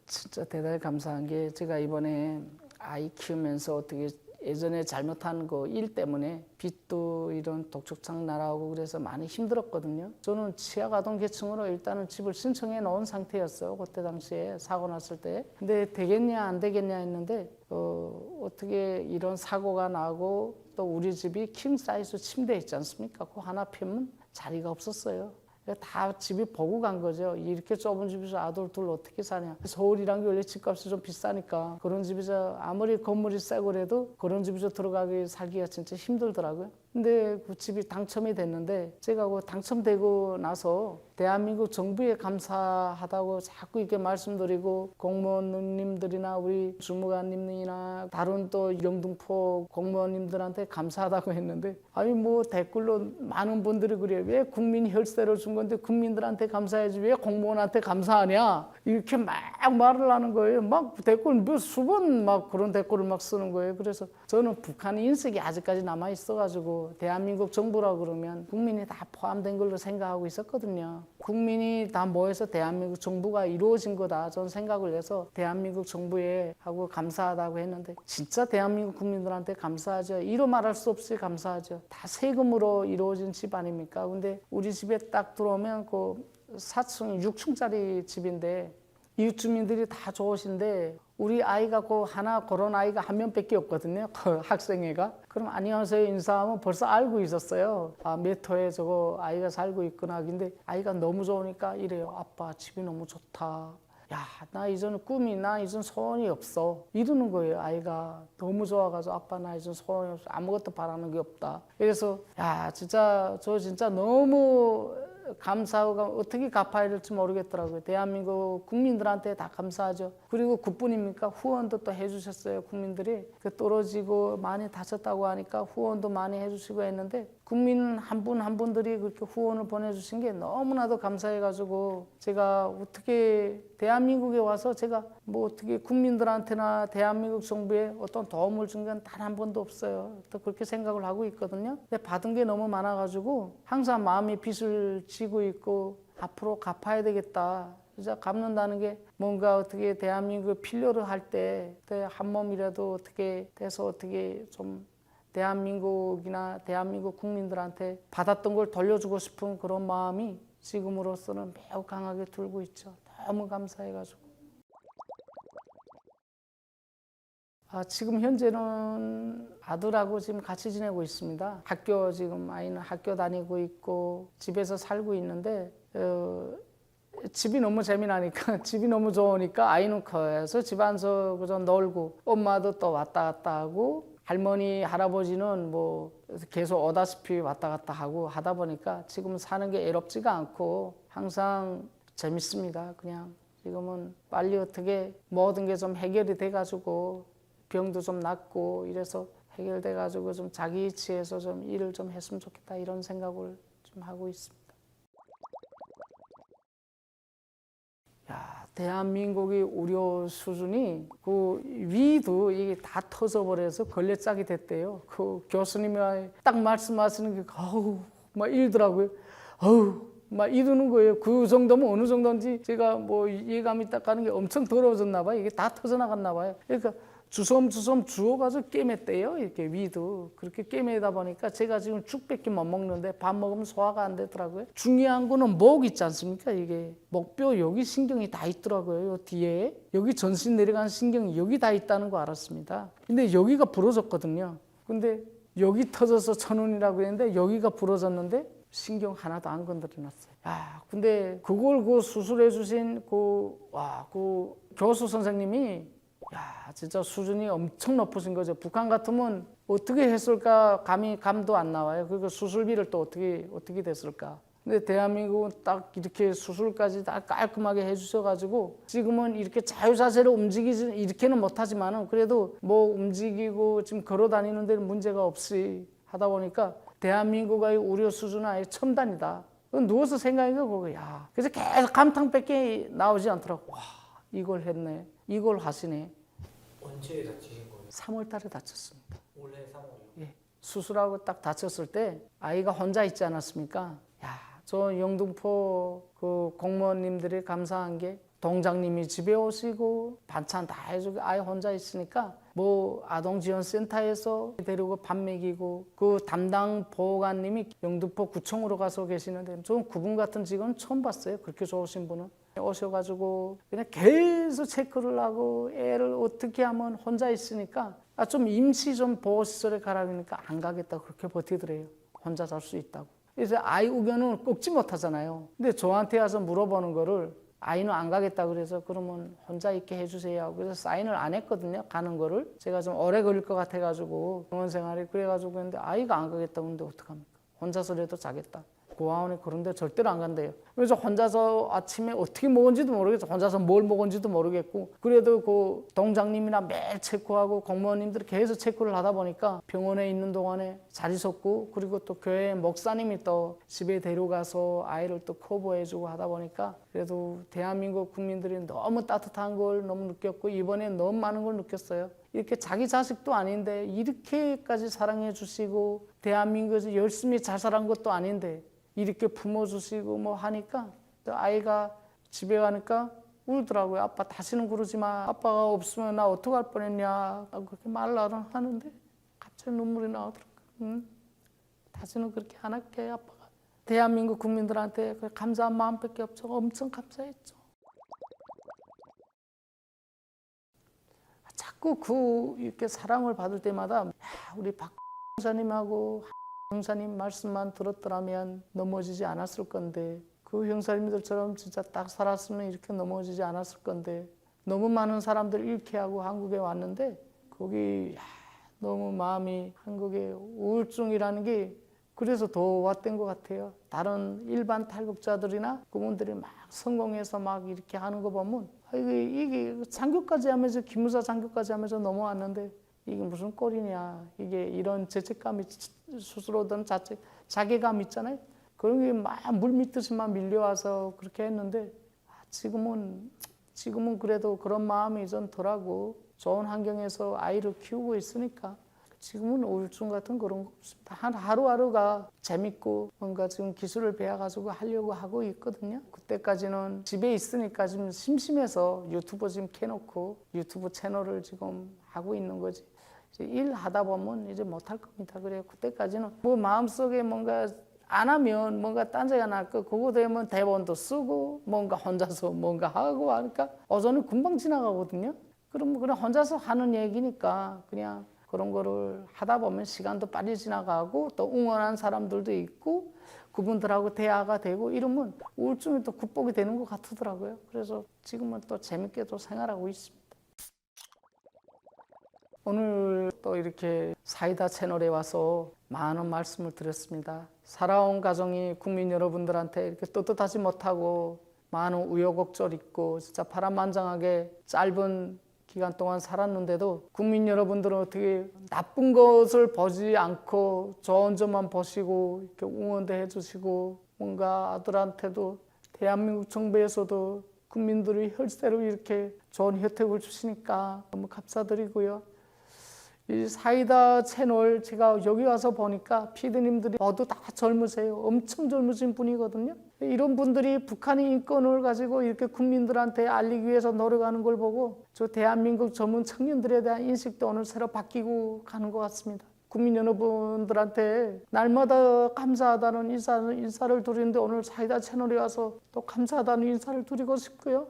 진짜 대단히 감사한 게 제가 이번에 아이 키우면서 어떻게 예전에 잘못한 그 일 때문에 빚도 이런 독촉장 날아오고 그래서 많이 힘들었거든요. 저는 취약아동 계층으로 일단은 집을 신청해 놓은 상태였어요. 그때 당시에 사고 났을 때. 근데 되겠냐 안 되겠냐 했는데 어떻게 이런 사고가 나고 또 우리 집이 킹 사이즈 침대 있지 않습니까? 그 하나 피면 자리가 없었어요. 다 집이 보고 간 거죠. 이렇게 좁은 집에서 아들 둘 어떻게 사냐. 서울이란 게 원래 집값이 좀 비싸니까 그런 집에서 아무리 건물이 세고 그래도 그런 집에서 들어가기 살기가 진짜 힘들더라고요. 근데 그 집이 당첨이 됐는데 제가 그 당첨되고 나서 대한민국 정부에 감사하다고 자꾸 이렇게 말씀드리고 공무원님들이나 우리 주무관님이나 다른 또 영등포 공무원님들한테 감사하다고 했는데 아니 뭐 댓글로 많은 분들이 그래요. 왜 국민 혈세를 준 건데 국민들한테 감사해야지 왜 공무원한테 감사하냐 이렇게 막 말을 하는 거예요. 막 댓글 몇 수번 막 그런 댓글을 막 쓰는 거예요. 그래서 저는 북한 인식이 아직까지 남아 있어가지고 대한민국 정부라 그러면 국민이 다 포함된 걸로 생각하고 있었거든요. 국민이 다 모여서 대한민국 정부가 이루어진 거다 저는 생각을 해서 대한민국 정부에 하고 감사하다고 했는데 진짜 대한민국 국민들한테 감사하죠. 이로 말할 수 없이 감사하죠. 다 세금으로 이루어진 집 아닙니까? 근데 우리 집에 딱 들어오면 그 4층, 6층짜리 집인데 이웃 주민들이 다 좋으신데 우리 아이가 그 하나 그런 아이가 한 명밖에 없거든요. 그 학생애가. 그럼 안녕하세요 인사하면 벌써 알고 있었어요. 아, 몇 호에 저거 아이가 살고 있구나. 근데 아이가 너무 좋으니까 이래요. 아빠 집이 너무 좋다. 야, 나 이제는 꿈이 나 이제는 소원이 없어. 이러는 거예요. 아이가 너무 좋아가지고 아빠 나 이제는 소원이 없어. 아무것도 바라는 게 없다. 그래서 야 진짜 저 진짜 너무 감사하고 어떻게 갚아야 될지 모르겠더라고요. 대한민국 국민들한테 다 감사하죠. 그리고 그뿐입니까? 후원도 또 해주셨어요. 국민들이 그 떨어지고 많이 다쳤다고 하니까 후원도 많이 해주시고 했는데 국민 한 분 한 분들이 그렇게 후원을 보내주신 게 너무나도 감사해가지고 제가 어떻게 대한민국에 와서 제가 뭐 어떻게 국민들한테나 대한민국 정부에 어떤 도움을 준 건 단 한 번도 없어요. 또 그렇게 생각을 하고 있거든요. 근데 받은 게 너무 많아가지고 항상 마음이 빚을 지고 있고 앞으로 갚아야 되겠다. 진짜 갚는다는 게 뭔가 어떻게 대한민국에 필요로 할 때 한 몸이라도 어떻게 돼서 어떻게 좀 대한민국이나 대한민국 국민들한테 받았던 걸 돌려주고 싶은 그런 마음이 지금으로서는 매우 강하게 들고 있죠. 너무 감사해가지고. 지금 현재는 아들하고 지금 같이 지내고 있습니다. 학교 지금 아이는 학교 다니고 있고 집에서 살고 있는데 집이 너무 재미나니까 집이 너무 좋으니까 아이는 커서 집안에서 그저 놀고 엄마도 또 왔다 갔다 하고 할머니 할아버지는 뭐 계속 오다시피 왔다 갔다 하고 하다 보니까 지금 사는 게 애롭지가 않고 항상 재밌습니다. 그냥 지금은 빨리 어떻게 모든 게 좀 해결이 돼가지고 병도 좀 낫고 이래서 해결돼가지고 좀 자기 이치에서 좀 일을 좀 했으면 좋겠다 이런 생각을 좀 하고 있습니다. 야, 대한민국의 의료 수준이 그 위도 이게 다 터져버려서 걸레짝이 됐대요. 그 교수님이 딱 말씀하시는 게 아우 막 이러더라고요. 아우 막 이러는 거예요. 그 정도면 어느 정도인지 제가 뭐 예감이 딱 가는 게 엄청 더러워졌나 봐요. 이게 다 터져나갔나 봐요. 그러니까 주섬주섬 주워가지고 깨맸대요. 이렇게 위도 그렇게 깨매다 보니까 제가 지금 죽밖에 못 먹는데 밥 먹으면 소화가 안 되더라고요. 중요한 거는 목 있지 않습니까? 이게 목뼈 여기 신경이 다 있더라고요. 요 뒤에 여기 전신 내려가는 신경이 여기 다 있다는 거 알았습니다. 근데 여기가 부러졌거든요. 근데 여기 터져서 천운이라고 했는데 여기가 부러졌는데 신경 하나도 안 건드려놨어요. 근데 그걸 그 수술해 주신 그 교수 선생님이 진짜 수준이 엄청 높으신 거죠. 북한 같으면 어떻게 했을까 감도 안 나와요. 그리고 수술비를 또 어떻게 됐을까. 근데 대한민국은 딱 이렇게 수술까지 다 깔끔하게 해주셔가지고 지금은 이렇게 자유자재로 움직이지 이렇게는 못하지만은 그래도 뭐 움직이고 지금 걸어 다니는 데는 문제가 없이 하다 보니까 대한민국의 의료 수준은 아예 첨단이다. 누워서 생각하니까 그거야. 그래서 계속 감탄밖에 나오지 않더라고. 와, 이걸 했네. 이걸 하시네. 언제 다치신 거예요? 3월 달에 다쳤습니다. 올해 3월이요? 예. 수술하고 딱 다쳤을 때 아이가 혼자 있지 않았습니까? 저 영등포 그 공무원님들이 감사한 게 동장님이 집에 오시고 반찬 다 해주고 아예 혼자 있으니까 뭐 아동지원센터에서 데리고 밥 먹이고 그 담당 보호관님이 영등포 구청으로 가서 계시는데 저는 그분 같은 직원 처음 봤어요. 그렇게 좋으신 분은. 오셔가지고 그냥 계속 체크를 하고 애를 어떻게 하면 혼자 있으니까 좀 임시 좀 보호시설에 가라 그러니까 안 가겠다고 그렇게 버티더래요. 혼자 잘 수 있다고. 그래서 아이 의견은 꺾지 못하잖아요. 근데 저한테 와서 물어보는 거를 아이는 안 가겠다 그래서 그러면 혼자 있게 해주세요. 그래서 사인을 안 했거든요. 가는 거를. 제가 좀 오래 걸릴 것 같아가지고 병원 생활이 그래가지고 했는데 아이가 안 가겠다고 했는데 어떡합니까? 혼자서라도 자겠다. 고아원에 그런데 절대로 안 간대요. 그래서 혼자서 아침에 어떻게 먹은지도 모르겠고 혼자서 뭘 먹은지도 모르겠고 그래도 그 동장님이나 매일 체크하고 공무원님들이 계속 체크를 하다 보니까 병원에 있는 동안에 잘 있었고 그리고 또 교회 목사님이 또 집에 데려가서 아이를 또 커버해주고 하다 보니까 그래도 대한민국 국민들이 너무 따뜻한 걸 너무 느꼈고 이번에 너무 많은 걸 느꼈어요. 이렇게 자기 자식도 아닌데 이렇게까지 사랑해 주시고 대한민국에서 열심히 자살한 것도 아닌데 이렇게 품어주시고 뭐 하니까 아이가 집에 가니까 울더라고요. 아빠 다시는 그러지 마. 아빠가 없으면 나 어떡할 뻔했냐. 그렇게 말을 하는데 갑자기 눈물이 나오더라고요. 응? 다시는 그렇게 안 할게 아빠가. 대한민국 국민들한테 감사한 마음밖에 없죠. 엄청 감사했죠. 자꾸 이렇게 사랑을 받을 때마다 우리 박 형사님하고 형사님 말씀만 들었더라면 넘어지지 않았을 건데 그 형사님들처럼 진짜 딱 살았으면 이렇게 넘어지지 않았을 건데 너무 많은 사람들 잃게 하고 한국에 왔는데 거기 너무 마음이 한국의 우울증이라는 게 그래서 더 왔던 것 같아요. 다른 일반 탈북자들이나 그분들이 막 성공해서 막 이렇게 하는 거 보면 이게 장교까지 하면서 기무사 장교까지 하면서 넘어왔는데 이게 무슨 꼴이냐. 이게 이런 죄책감이 스스로 든 자괴감 있잖아요. 그런 게 막 물밀듯이만 밀려와서 그렇게 했는데 지금은 그래도 그런 마음이 좀 덜하고 좋은 환경에서 아이를 키우고 있으니까 지금은 우울증 같은 그런 거 없습니다. 하루하루가 재밌고 뭔가 지금 기술을 배워가지고 하려고 하고 있거든요. 그때까지는 집에 있으니까 지금 심심해서 유튜브 지금 켜놓고 유튜브 채널을 지금 하고 있는 거지. 이제 일 하다 보면 이제 못할 겁니다. 그래요. 그때까지는 뭐 마음속에 뭔가 안 하면 뭔가 딴지가 날거 그거 되면 대본도 쓰고 뭔가 혼자서 뭔가 하고 하니까 오전은 금방 지나가거든요. 그럼 그냥 혼자서 하는 얘기니까 그냥 그런 거를 하다 보면 시간도 빨리 지나가고 또 응원한 사람들도 있고 그분들하고 대화가 되고 이러면 우울증이 또 극복이 되는 것 같더라고요. 그래서 지금은 또 재밌게 또 생활하고 있습니다. 오늘 또 이렇게 사이다 채널에 와서 많은 말씀을 드렸습니다. 살아온 가정이 국민 여러분들한테 이렇게 떳떳하지 못하고 많은 우여곡절 있고 진짜 파란만장하게 짧은 기간 동안 살았는데도 국민 여러분들은 어떻게 나쁜 것을 보지 않고 좋은 점만 보시고 이렇게 응원도 해주시고 뭔가 아들한테도 대한민국 정부에서도 국민들이 혈세로 이렇게 좋은 혜택을 주시니까 너무 감사드리고요. 이 사이다 채널 제가 여기 와서 보니까 피디님들이 모두 다 젊으세요. 엄청 젊으신 분이거든요. 이런 분들이 북한의 인권을 가지고 이렇게 국민들한테 알리기 위해서 노력하는 걸 보고 저 대한민국 젊은 청년들에 대한 인식도 오늘 새로 바뀌고 가는 것 같습니다. 국민 여러분들한테 날마다 감사하다는 인사를 드리는데 오늘 사이다 채널에 와서 또 감사하다는 인사를 드리고 싶고요.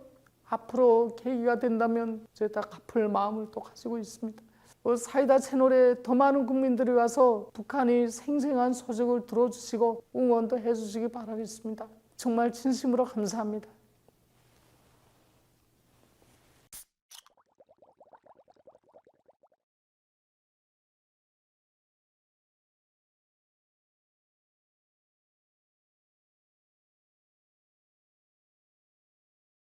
앞으로 계기가 된다면 제가 갚을 마음을 또 가지고 있습니다. 사이다 채널에 더 많은 국민들이 와서 북한이 생생한 소식을 들어주시고 응원도 해주시기 바라겠습니다. 정말 진심으로 감사합니다.